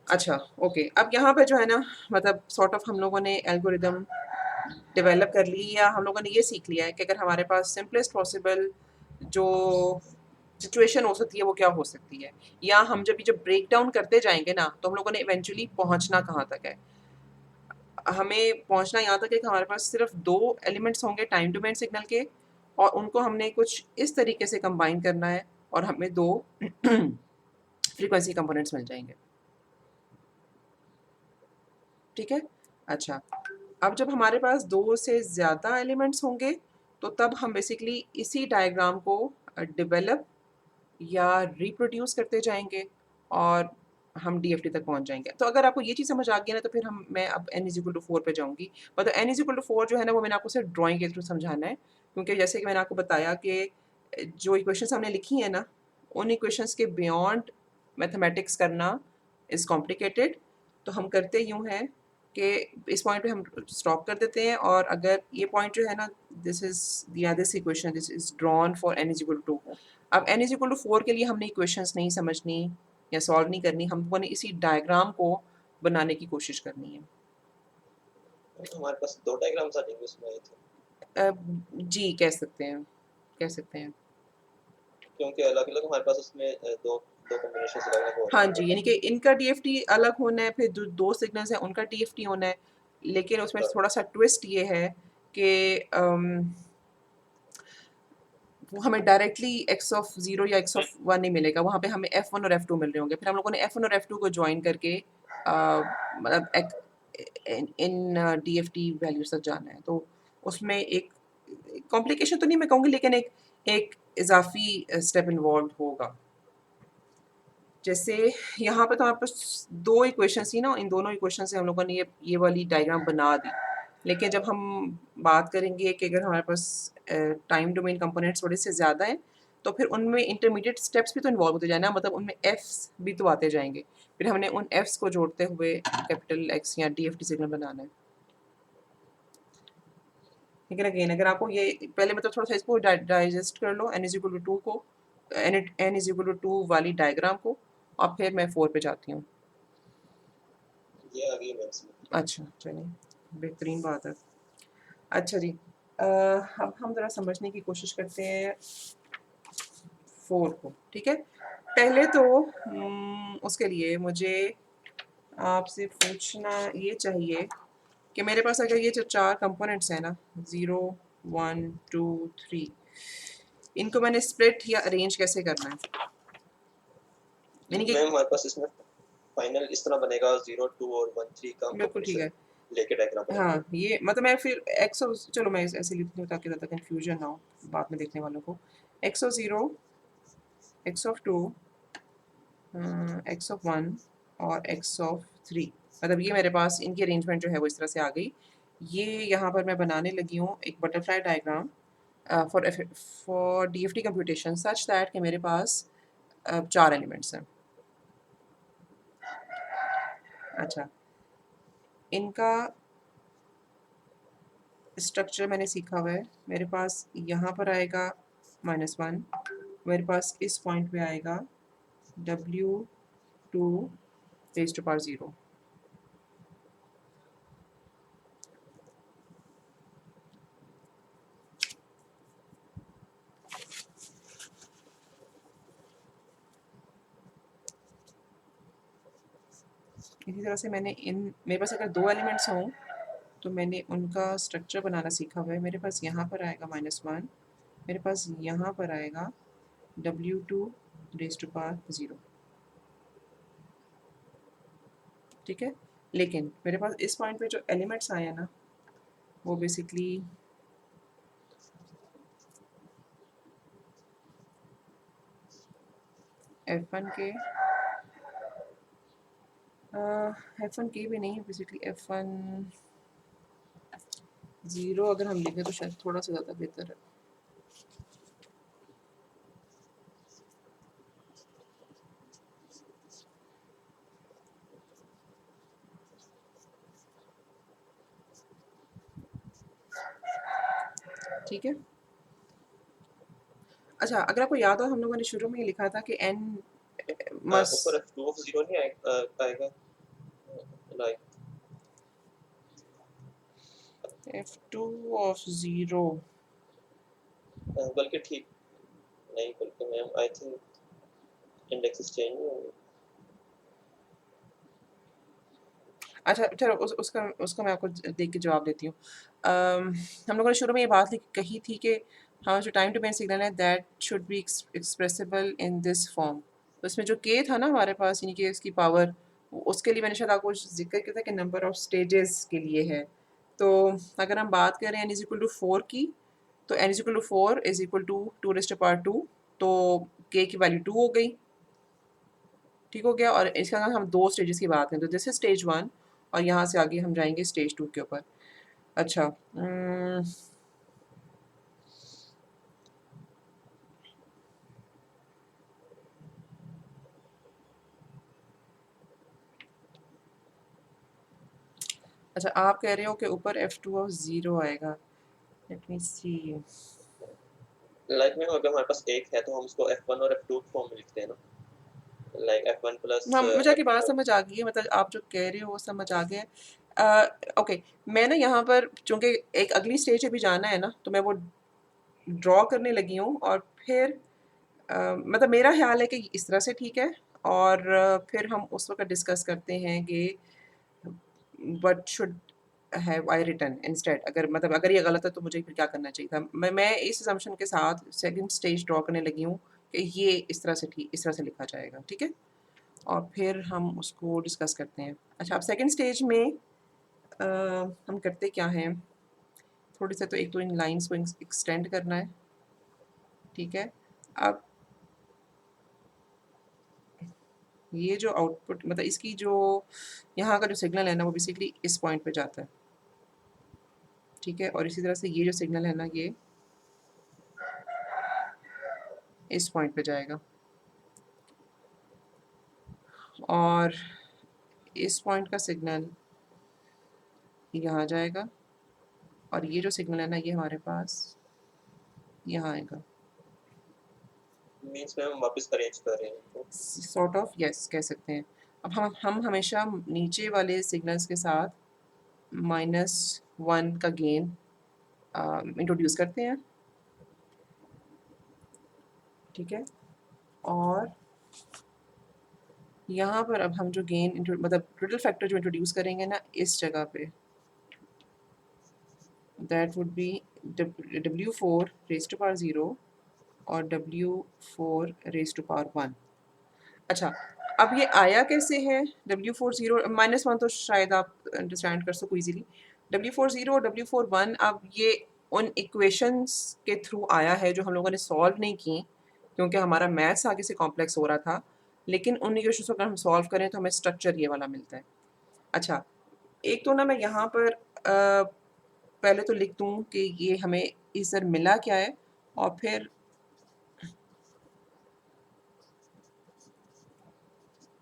अच्छा, ओके, अब यहाँ पे जो है ना मतलब सॉर्ट ऑफ हम लोगों ने एल्गोरिदम डेवलप कर ली, या हम लोगों ने ये सीख लिया है कि अगर हमारे पास सिंपलेस्ट पॉसिबल जो सिचुएशन हो सकती है वो क्या हो सकती है, या हम जब ब्रेक डाउन करते जाएंगे ना तो हम लोगों ने इवेंचुअली पहुंचना कहाँ तक है। हमें पहुंचना यहाँ तक है कि हमारे पास सिर्फ 2 एलिमेंट्स होंगे टाइम डोमेन सिग्नल के, और उनको हमने कुछ इस तरीके से कंबाइन करना है और हमें 2 फ्रीक्वेंसी कंपोनेंट्स मिल जाएंगे, ठीक है। अच्छा, अब जब हमारे पास 2 से ज़्यादा एलिमेंट्स होंगे तो तब हम बेसिकली इसी डायग्राम को डेवलप या रिप्रोड्यूस करते जाएंगे और हम DFT तक पहुंच जाएंगे। तो अगर आपको ये चीज़ समझ आ गई ना तो फिर मैं अब n=4 पे जाऊंगी। मतलब n=4 जो है ना वो मैंने आपको सिर्फ ड्राइंग के थ्रू समझाना है, क्योंकि जैसे कि मैंने आपको बताया कि जो इक्वेशंस हमने लिखी हैं ना, उन इक्वेशंस के बियॉन्ड मैथमेटिक्स करना इज़ कॉम्प्लिकेटेड। तो हम करते यूँ हैं कि इस पॉइंट पे हम स्टॉप कर देते हैं, और अगर ये पॉइंट जो है ना, this equation this is drawn for n=2। अब n=4 के लिए हमने इक्वेशंस नहीं समझनी या सॉल्व नहीं करनी, हम लोगों ने इसी डायग्राम को बनाने की कोशिश करनी है। हमारे पास 2 डायग्राम्स आ जाएंगे उसमें आई थिंक, जी, कह सकते हैं, कह सकते हैं। क्योंकि अलग-अलग हमारे पास उसमें 2 कॉम्बिनेशंस अलग-अलग हो रहे हाँ हैं। जी, यानी कि इनका DFT अलग होना है, फिर जो 2 सिग्नल्स हैं उनका DFT होना है, लेकिन उसमें थोड़ा-सा ट्विस्ट ये है कि वो हमें डायरेक्टली x ऑफ 0 या x ऑफ 1 नहीं मिलेगा, वहाँ पे हमें f1 और f2 मिल रहे होंगे। फिर हम लोगों ने f1 और f2 को जॉइन करके मतलब इन DFT वैल्यूज तक जाना है। तो उसमें एक कॉम्प्लिकेशन तो नहीं मैं कहूँगी, लेकिन एक इजाफी स्टेप इन्वॉल्व होगा। जैसे यहाँ पे तो हमारे पास 2 इक्वेशंस थी ना, इन दोनों इक्वेशन से हम लोगों ने ये वाली डायग्राम बना दी। लेकिन जब हम बात करेंगे कि अगर हमारे पास टाइम डोमेन कंपोनेंट्स थोड़े से ज़्यादा हैं, तो फिर उनमें इंटरमीडिएट स्टेप्स भी तो इन्वॉल्व होते जाना है, मतलब उनमें एफ्स भी तो आते जाएंगे। फिर हमने उन एफ्स को जोड़ते हुए कैपिटल एक्स या DFT सिग्नल बनाना है। लेकिन अगेन अगर आपको ये पहले मतलब थोड़ा सा इसको डाइजेस्ट कर लो, n=2 को, n=2 वाली डायग्राम को, और फिर मैं 4 पे जाती हूँ। ये आ गई मैम। अच्छा, चलिए, बेहतरीन बात है। अच्छा जी, अब हम ज़रा समझने की कोशिश करते हैं 4 को, ठीक है। पहले तो उसके लिए मुझे आपसे पूछना ये चाहिए कि मेरे पास अगर ये जो 4 कंपोनेंट्स हैं ना, 0 1 2 3, इनको मैंने स्प्लिट या अरेंज कैसे करना है? यानी कि मैम हमारे पास इसमें फाइनल इस तरह बनेगा 0 2 और 1 3 का बिल्कुल ठीक है। लेके डायग्राम बनेगा। हाँ, ये मतलब मैं फिर एक्स ऑफ, चलो मैं ऐसे लिखती हूँ ताकि ज़्यादा कन्फ्यूजन ना हो बाद में देखने वालों को। X of 0, x of 2, x of 1 और x of 3, मतलब ये मेरे पास इनकी अरेंजमेंट जो है वो इस तरह से आ गई ये यहाँ पर मैं बनाने लगी हूँ एक butterfly diagram for DFT computation such that कि मेरे पास 4 एलिमेंट्स हैं। अच्छा, इनका स्ट्रक्चर मैंने सीखा हुआ है। मेरे पास यहाँ पर आएगा -1, मेरे पास इस पॉइंट पे आएगा W2 रेज़ टू पावर 0। इसी तरह से मैंने मेरे पास अगर 2 एलिमेंट्स हों तो मैंने उनका स्ट्रक्चर बनाना सीखा हुआ है। मेरे पास यहाँ पर आएगा -1, मेरे पास यहाँ पर आएगा W2 रेज़ टू पावर 0। ठीक है, लेकिन मेरे पास इस पॉइंट पे जो एलिमेंट्स आए हैं ना, वो बेसिकली F1 के F1 के भी नहीं, बेसिकली F1 0 अगर हम लिखें तो शायद थोड़ा सा ज़्यादा बेहतर है। ठीक है, अच्छा अगर आपको याद हो हम लोगों ने शुरू में ही लिखा था कि n ऊपर मस्ट F2 of 0 नहीं आएगा लाइक F2 of 0 बल्कि ठीक नहीं, बल्कि ma'am I think indexes change नहीं होंगे। अच्छा चलो उसका मैं आपको देख के जवाब देती हूँ। हम लोगों ने शुरू में ये बात कही थी कि हाँ जो टाइम डोमेन सिग्नल है that should be expressible in this form. तो इसमें जो k था ना हमारे पास, यानी कि इसकी पावर, उसके लिए मैंने शायद आपको जिक्र किया था कि नंबर ऑफ स्टेजेस के लिए है। तो अगर हम बात करें n इज इक्वल टू 4 की, तो n is equal to 4 is equal to 2 raise to power 2, तो k की वैल्यू 2 हो गई। ठीक हो गया, और इसका हम 2 स्टेजेस की बात करें तो दिस इज स्टेज 1 और यहाँ से आगे हम जाएंगे स्टेज 2 के ऊपर। अच्छा अच्छा आप कह रहे हो कि ऊपर F2 of 0 आएगा। लेट मी सी। लाइक में अगर हमारे पास एक है तो हम उसको F1 और F2 फॉर्म में लिखते हैं ना, लाइक F1 प्लस हाँ मुझे आपकी बात समझ आ गई है, मतलब आप जो कह रहे हो वो समझ आ गया है। ओके, मैं ना यहाँ पर चूँकि एक अगली स्टेज पे भी जाना है ना, तो मैं वो ड्रॉ करने लगी हूँ और फिर मतलब मेरा ख्याल है कि इस तरह से ठीक है, और फिर हम उस वक्त डिस्कस करते हैं कि what should have I written instead. अगर मतलब अगर ये गलत है तो मुझे फिर क्या करना चाहिए था। मैं इस असम्पशन के साथ सेकंड स्टेज ड्रॉ करने लगी हूँ कि ये इस तरह से इस तरह से लिखा जाएगा। ठीक है, और फिर हम उसको डिस्कस करते हैं। अच्छा, अब सेकंड स्टेज में हम करते क्या हैं, थोड़ी सा तो एक तो इन लाइंस को एक्सटेंड करना है। ठीक है, अब ये जो आउटपुट मतलब इसकी जो यहाँ का जो सिग्नल है ना वो बेसिकली इस पॉइंट पे जाता है। ठीक है, और इसी तरह से ये जो सिग्नल है ना ये इस पॉइंट पे जाएगा, और इस पॉइंट का सिग्नल यहाँ जाएगा, और ये जो सिग्नल है ना ये हमारे पास यहाँ आएगा। मींस में हम वापस अरेंज कर रहे हैं तो सॉर्ट ऑफ यस कह सकते हैं। अब हम हमेशा नीचे वाले सिग्नल्स के साथ -1 का गेन इंट्रोड्यूस करते हैं। ठीक है, और यहाँ पर अब हम जो गेन मतलब टोटल फैक्टर जो इंट्रोड्यूस करेंगे ना इस जगह पे, that would be W4 raise to power 0 और W4 रेज़ टू पावर 1। अच्छा, अब ये आया कैसे है W4 0 -1 तो शायद आप अंडरस्टैंड कर सको इजीली। W4 0 और W4 1 अब ये उन इक्वेशंस के थ्रू आया है जो हम लोगों ने सॉल्व नहीं की, क्योंकि हमारा मैथ्स आगे से कॉम्प्लेक्स हो रहा था। लेकिन उन इक्वेशंस को अगर हम सॉल्व करें तो हमें स्ट्रक्चर ये वाला मिलता है। अच्छा, एक तो ना मैं यहाँ पर पहले तो लिख दूँ कि ये हमें इधर मिला क्या है, और फिर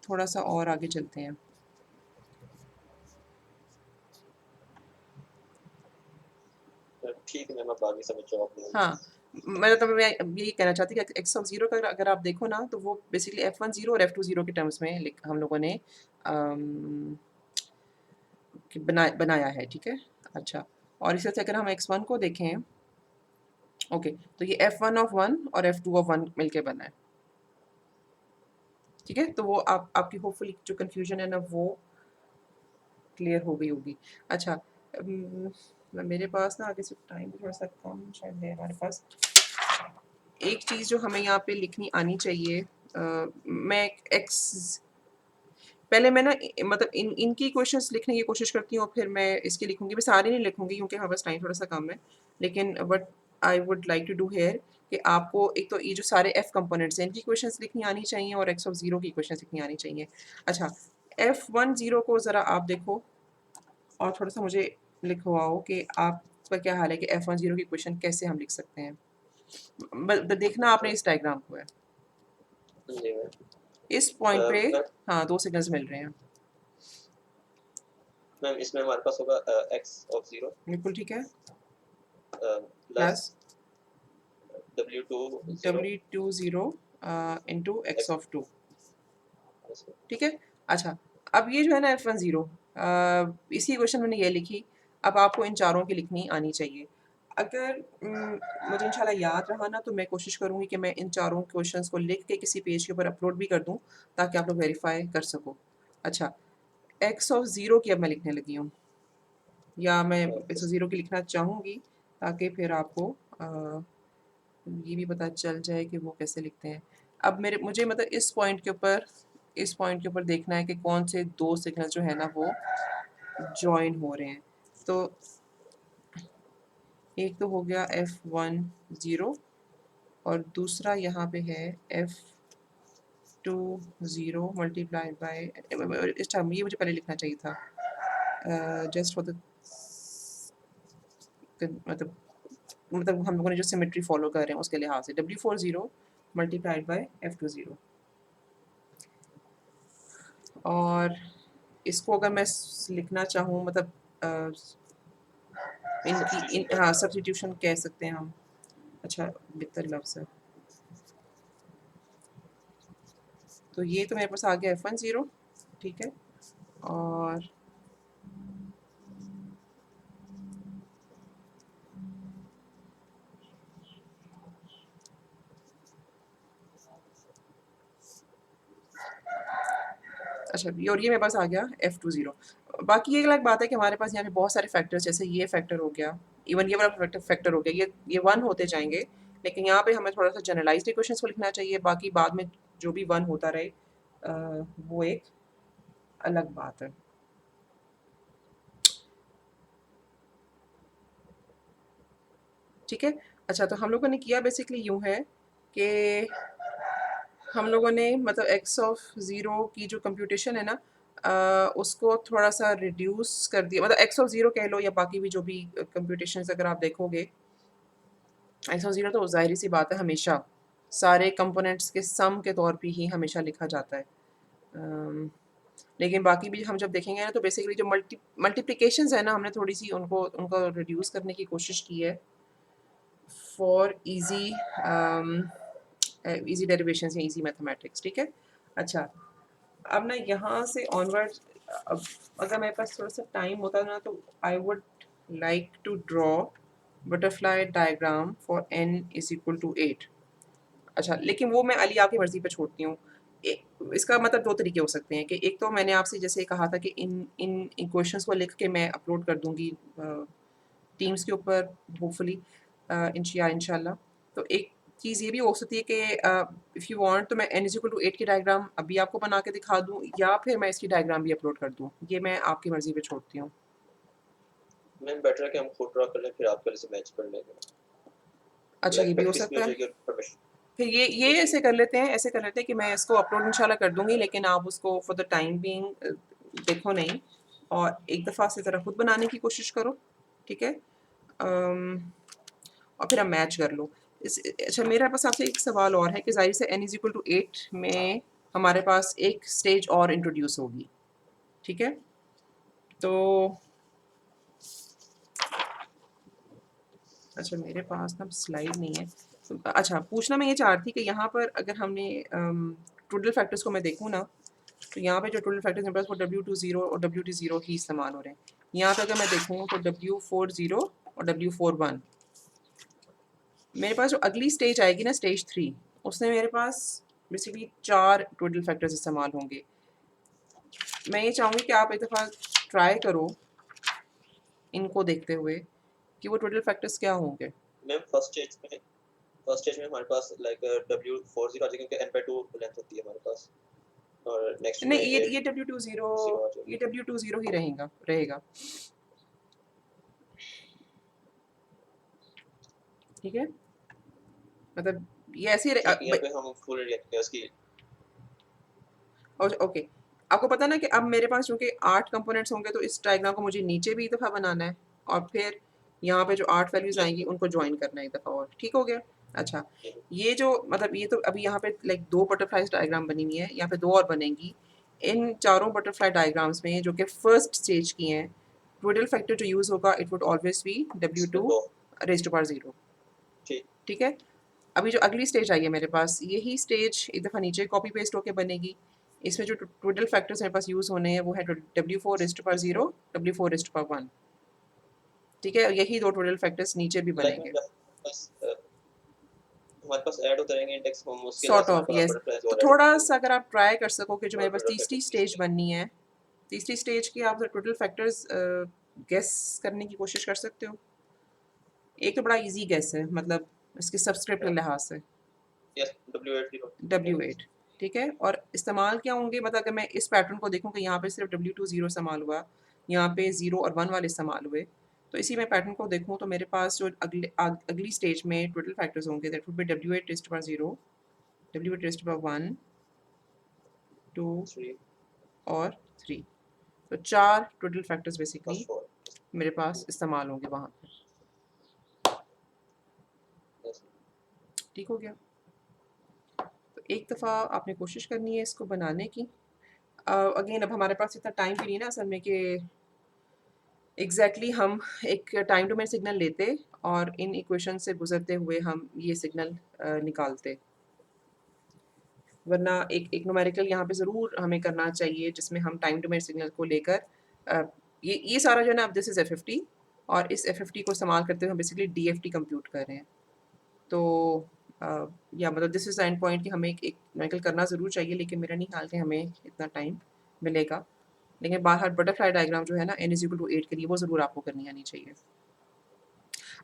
थोड़ा सा और आगे चलते हैं। ठीक है मैम, आप आगे समझ जाओ अपने। हाँ, मैं यही कहना चाहती हूँ कि एक्स ऑफ ज़ीरो का अगर आप देखो ना, तो वो बेसिकली F1 ज़ीरो और F2 ज़ीरो के टर्म्स में हम लोगों ने बनाया है, ठीक है। अच्छा, और इसी तरह से अगर हम X1 को देखें, ओके, तो ये F1 ऑफ 1 और F2 ऑफ 1 मिलके बना है, ठीक है। तो वो आपकी होपफुली जो कन्फ्यूजन है ना, वो क्लियर हो गई होगी। अच्छा, मेरे पास ना आगे से टाइम थोड़ा सा कम शायद है हमारे पास। एक चीज़ जो हमें यहाँ पे लिखनी आनी चाहिए, मैं एक्स पहले मैं ना मतलब इनकी क्वेश्चंस लिखने की कोशिश करती हूँ, और फिर मैं इसके लिखूंगी। मैं सारे नहीं लिखूंगी क्योंकि हमारे पास टाइम थोड़ा सा कम है, लेकिन what I would like to do here कि आपको एक तो ये जो सारे एफ कंपोनेंट्स हैं इनकी क्वेश्चंस लिखनी आनी चाहिए, और एक्स ऑफ ज़ीरो की क्वेश्चंस लिखनी आनी चाहिए। अच्छा, F1 ज़ीरो को ज़रा आप देखो और थोड़ा सा मुझे लिखवाओ कि आपका क्या हाल है कि F1 ज़ीरो की क्वेश्चन कैसे हम लिख सकते हैं। देखना आपने इस डायग्राम को है, जी मैम। इस पॉइंट पे मैम हाँ 2 सिग्नल्स मिल रहे हैं। मैम इसमें हमारे पास होगा एक्स ऑफ 0 बिल्कुल ठीक है, plus plus W2 0 W2 zero into x of 2, ठीक है। अच्छा, अब ये जो है ना F1 ज़ीरो, इसी क्वेश्चन मैंने ये लिखी, अब आपको इन चारों की लिखनी आनी चाहिए। अगर मुझे इंशाल्लाह याद रहा ना, तो मैं कोशिश करूँगी कि मैं इन चारों क्वेश्चंस को लिख के किसी पेज के ऊपर अपलोड भी कर दूँ, ताकि आप लोग वेरीफाई कर सको। अच्छा, एक्स ऑफ ज़ीरो की अब मैं लिखने लगी हूँ, या मैं एक्स ऑफ ज़ीरो की लिखना चाहूँगी, ताकि फिर आपको ये भी पता चल जाए कि वो कैसे लिखते हैं। अब मुझे मतलब इस पॉइंट के ऊपर देखना है कि कौन से 2 सिग्नल जो है ना वो जॉइन हो रहे हैं। तो एक तो हो गया F1 ज़ीरो, और दूसरा यहाँ पे है F2 ज़ीरो मल्टीप्लाइड बाय, अच्छा ये मुझे पहले लिखना चाहिए था, जस्ट फॉर द मतलब हम लोगों ने जो सिमेट्री फॉलो कर रहे हैं उसके लिहाज से W4 zero multiplied by F2 zero. और इसको अगर मैं लिखना चाहूँ मतलब हाँ सब्स्टिट्यूशन कह सकते हैं हम। अच्छा, बेहतर लफ्ज़ है। तो ये तो मेरे पास आ गया F1 ज़ीरो, ठीक है। और अच्छा, ये मेरे पास आ गया F2 ज़ीरो। बाकी ये अलग बात है कि हमारे पास यहाँ पे बहुत सारे फैक्टर्स, जैसे ये फैक्टर हो गया, इवन ये वाला फैक्टर हो गया, ये 1 होते जाएंगे, लेकिन यहाँ पे हमें थोड़ा सा जनरलाइज्ड इक्वेशंस को लिखना चाहिए। बाकी बाद में जो भी 1 होता रहे, वो एक अलग बात है। ठीक है। अच्छा, तो हम लोगों ने किया बेसिकली यूँ है कि हम लोगों ने मतलब एक्स ऑफ ज़ीरो की जो कंप्यूटेशन है ना, उसको थोड़ा सा रिड्यूस कर दिया, मतलब एक्स ऑफ ज़ीरो कह लो या बाकी भी जो भी कंप्यूटेशंस अगर आप देखोगे, एक्स ऑफ ज़ीरो तो ज़ाहिर सी बात है हमेशा सारे कंपोनेंट्स के सम के तौर पे ही हमेशा लिखा जाता है। लेकिन बाकी भी हम जब देखेंगे ना, तो बेसिकली जो मल्टीप्लिकेशंस है ना, हमने थोड़ी सी उनको रिड्यूस करने की कोशिश की है फॉर इजी डेरिवेशंस या इजी मैथमेटिक्स, ठीक है। अच्छा, अब ना यहाँ से ऑनवर्ड, अब अगर मेरे पास थोड़ा सा टाइम होता ना, तो I would like to draw butterfly diagram for n is equal to 8। अच्छा, लेकिन वो मैं अली आपकी मर्ज़ी पे छोड़ती हूँ। इसका मतलब 2 तरीके हो सकते हैं कि एक तो मैंने आपसे जैसे कहा था कि इन इन इक्वेशंस को लिख के मैं अपलोड कर दूँगी टीम्स के ऊपर, होपफुली इंशाल्लाह। तो एक चीज़ ये भी हो सकती है कि इफ़ यू वांट तो मैं n इज़ इक्वल टू 8 की डायग्राम अभी आपको बना के दिखा दूँ, या फिर मैं इसकी डायग्राम भी अपलोड कर दूँ। ये मैं आपकी मर्ज़ी पे छोड़ती हूँ। मैम बेटर है कि हम खुद ड्रा कर लें, फिर आपके से मैच कर लेंगे। अच्छा, ये लाइक भी हो प्रैक्टिस भी सकता हो है। जाएगी और परमिशन। फिर ये ऐसे कर लेते हैं, कि मैं इसको अपलोड इंशाल्लाह कर दूँगी, लेकिन आप उसको फॉर द टाइम बीइंग देखो नहीं, और एक दफ़ा से ज़रा खुद बनाने की कोशिश करो, ठीक है? और फिर आप मैच कर लो। अच्छा, मेरे पास आपसे एक सवाल और है कि जाहिर से n इज इक्वल टू 8 में हमारे पास एक स्टेज और इंट्रोड्यूस होगी, ठीक है? तो अच्छा, मेरे पास ना स्लाइड नहीं है। तो अच्छा, पूछना मैं ये चाह रही थी कि यहाँ पर अगर हमने टोटल फैक्टर्स को मैं देखूँ ना, तो यहाँ पे जो टोटल फैक्टर्स मेरे पास वो W20 और WT0 ही इस्तेमाल हो रहे हैं। यहाँ पे अगर मैं देखूँ तो W40 और W41। मेरे पास जो अगली स्टेज आएगी ना, स्टेज 3, उसमें मेरे पास बेसिकली 4 टोटल फैक्टर्स इस्तेमाल होंगे। मैं ये चाहूँगी कि आप एक दफ़ा ट्राई करो इनको देखते हुए कि वो टोटल फैक्टर्स क्या होंगे। मैम फर्स्ट स्टेज में हमारे पास लाइक W40 आ जाएगा क्योंकि n by 2 लेंथ होती है हमारे पास, और नेक्स्ट में नहीं, ये W20 0 आ जाएगा। ये W20 ही रहेगा, ठीक है? मतलब ये ऐसे ही ठीक है, यहाँ पे हम फुल रिएक्ट किया इसकी। ओके, आपको पता ना कि अब मेरे पास चूंकि 8 कंपोनेंट्स होंगे तो इस डायग्राम को मुझे नीचे भी एक दफ़ा बनाना है और फिर यहाँ पे जो 8 वैल्यूज आएंगी उनको ज्वाइन करना है एक दफ़ा और, ठीक हो गया? अच्छा, ये जो मतलब ये तो अभी यहाँ पे लाइक 2 बटरफ्लाई डायग्राम बनी हुई है, यहाँ पे 2 और बनेंगी। इन चारों बटरफ्लाई डायग्राम्स में जो कि फर्स्ट स्टेज की हैं, टोटल फैक्टर जो यूज़ होगा it would always be W2 raised to power 0, ठीक है? अभी जो अगली स्टेज आई है मेरे पास, यही स्टेज एक दफ़ा नीचे कॉपी पेस्ट होके बनेगी। इसमें जो टोटल फैक्टर्स मेरे पास यूज़ होने हैं वो है W4 raised to power 0, W4 raised to power 1, ठीक है? और यही 2 टोटल फैक्टर्स नीचे भी बनेंगे। हमारे पास ऐड होते रहेंगे इंडेक्स, हम उसके सॉर्ट साथ ऑफ, हमारे यस। पास बटरफ्लाई तो और ऐड थोड़ा होते सा अगर आप ट्राई कर सको कि जो मेरे पास हैं। तीसरी स्टेज बननी है, तीसरी स्टेज की आप टोटल फैक्टर्स गेस करने की कोशिश कर सकते हो। एक तो बड़ा इजी गेस है, मतलब इसके सबस्क्रिप्ट के लिहाज से यस, W8, ठीक है? और इस्तेमाल क्या होंगे, मतलब अगर मैं इस पैटर्न को देखूँ कि यहाँ पे सिर्फ W20 इस्तेमाल हुआ, यहाँ पे 0 और 1 वाले इस्तेमाल हुए, तो इसी में पैटर्न को देखूँ तो मेरे पास जो अगली स्टेज में टोटल फैक्टर्स होंगे that would be W8 raised to power 0, W8 raised to power 1, 2 और 3। तो 4 टोटल फैक्टर्स बेसिकली मेरे पास इस्तेमाल होंगे वहाँ पे, ठीक हो गया? तो एक दफ़ा आपने कोशिश करनी है इसको बनाने की। अगेन अब हमारे पास इतना टाइम भी नहीं है ना असल में कि एग्जैक्टली हम एक टाइम डोमेन सिग्नल लेते और इन इक्वेशन से गुजरते हुए हम ये सिग्नल निकालते, वरना एक न्यूमेरिकल यहाँ पे ज़रूर हमें करना चाहिए जिसमें हम टाइम डोमेन सिग्नल को लेकर ये सारा जो है ना, अब दिस इज़ FFT और इस FFT को इस्तेमाल करते हुए हम बेसिकली DFT कंप्यूट कर रहे हैं। तो या मतलब this is the end point कि हमें एक न्यूमेरिकल करना ज़रूर चाहिए, लेकिन मेरा नहीं ख्याल कि हमें इतना टाइम मिलेगा। लेकिन बाहर बटरफ्लाई डायग्राम जो है ना n इज़ इक्वल टू 8 के लिए वो ज़रूर आपको करनी आनी चाहिए।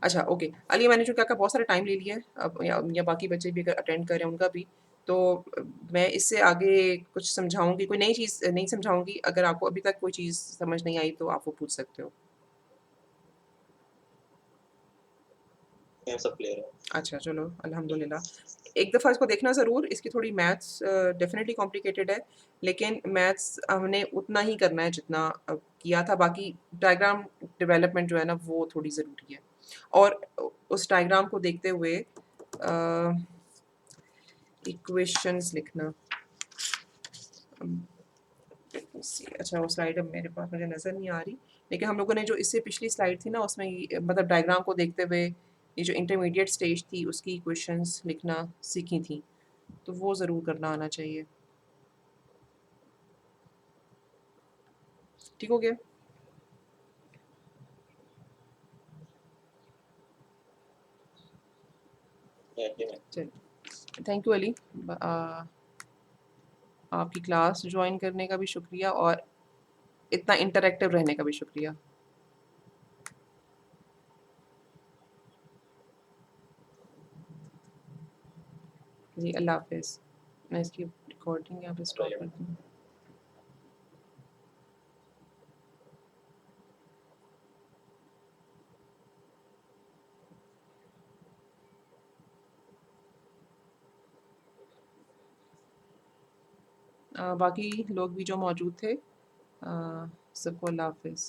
अच्छा, ओके, अली मैंने जो क्या बहुत सारा टाइम ले लिया है अब, या बाकी बच्चे भी अगर अटेंड कर रहे हैं उनका भी, तो मैं इससे आगे कुछ समझाऊंगी, कोई नई चीज़ नहीं समझाऊंगी। अगर आपको अभी तक कोई चीज़ समझ नहीं आई तो आप वो पूछ सकते हो। सब क्लियर है। अच्छा, चलो अल्हम्दुलिल्लाह। एक दफ़ा इसको देखना ज़रूर, इसकी थोड़ी मैथ्स डेफिनेटली कॉम्प्लिकेटेड है, लेकिन मैथ्स हमने उतना ही करना है जितना किया था। बाकी डायग्राम डेवलपमेंट जो है ना वो थोड़ी ज़रूरी है, और उस डायग्राम को देखते हुए इक्वेशंस लिखना। अच्छा, वो स्लाइड अब मेरे पास मुझे नज़र नहीं आ रही, लेकिन हम लोगों ने जो इससे पिछली स्लाइड थी ना उसमें मतलब डायग्राम को देखते हुए ये जो इंटरमीडिएट स्टेज थी उसकी इक्वेशंस लिखना सीखी थी, तो वो ज़रूर करना आना चाहिए, ठीक हो गया? चलिए, थैंक यू अली, आपकी क्लास ज्वाइन करने का भी शुक्रिया और इतना इंटरेक्टिव रहने का भी शुक्रिया। जी, अल्लाह हाफिज़। मैं इसकी रिकॉर्डिंग यहाँ पे स्टॉप करती हूँ। बाकी लोग भी जो मौजूद थे, सबको अल्लाह हाफिज़।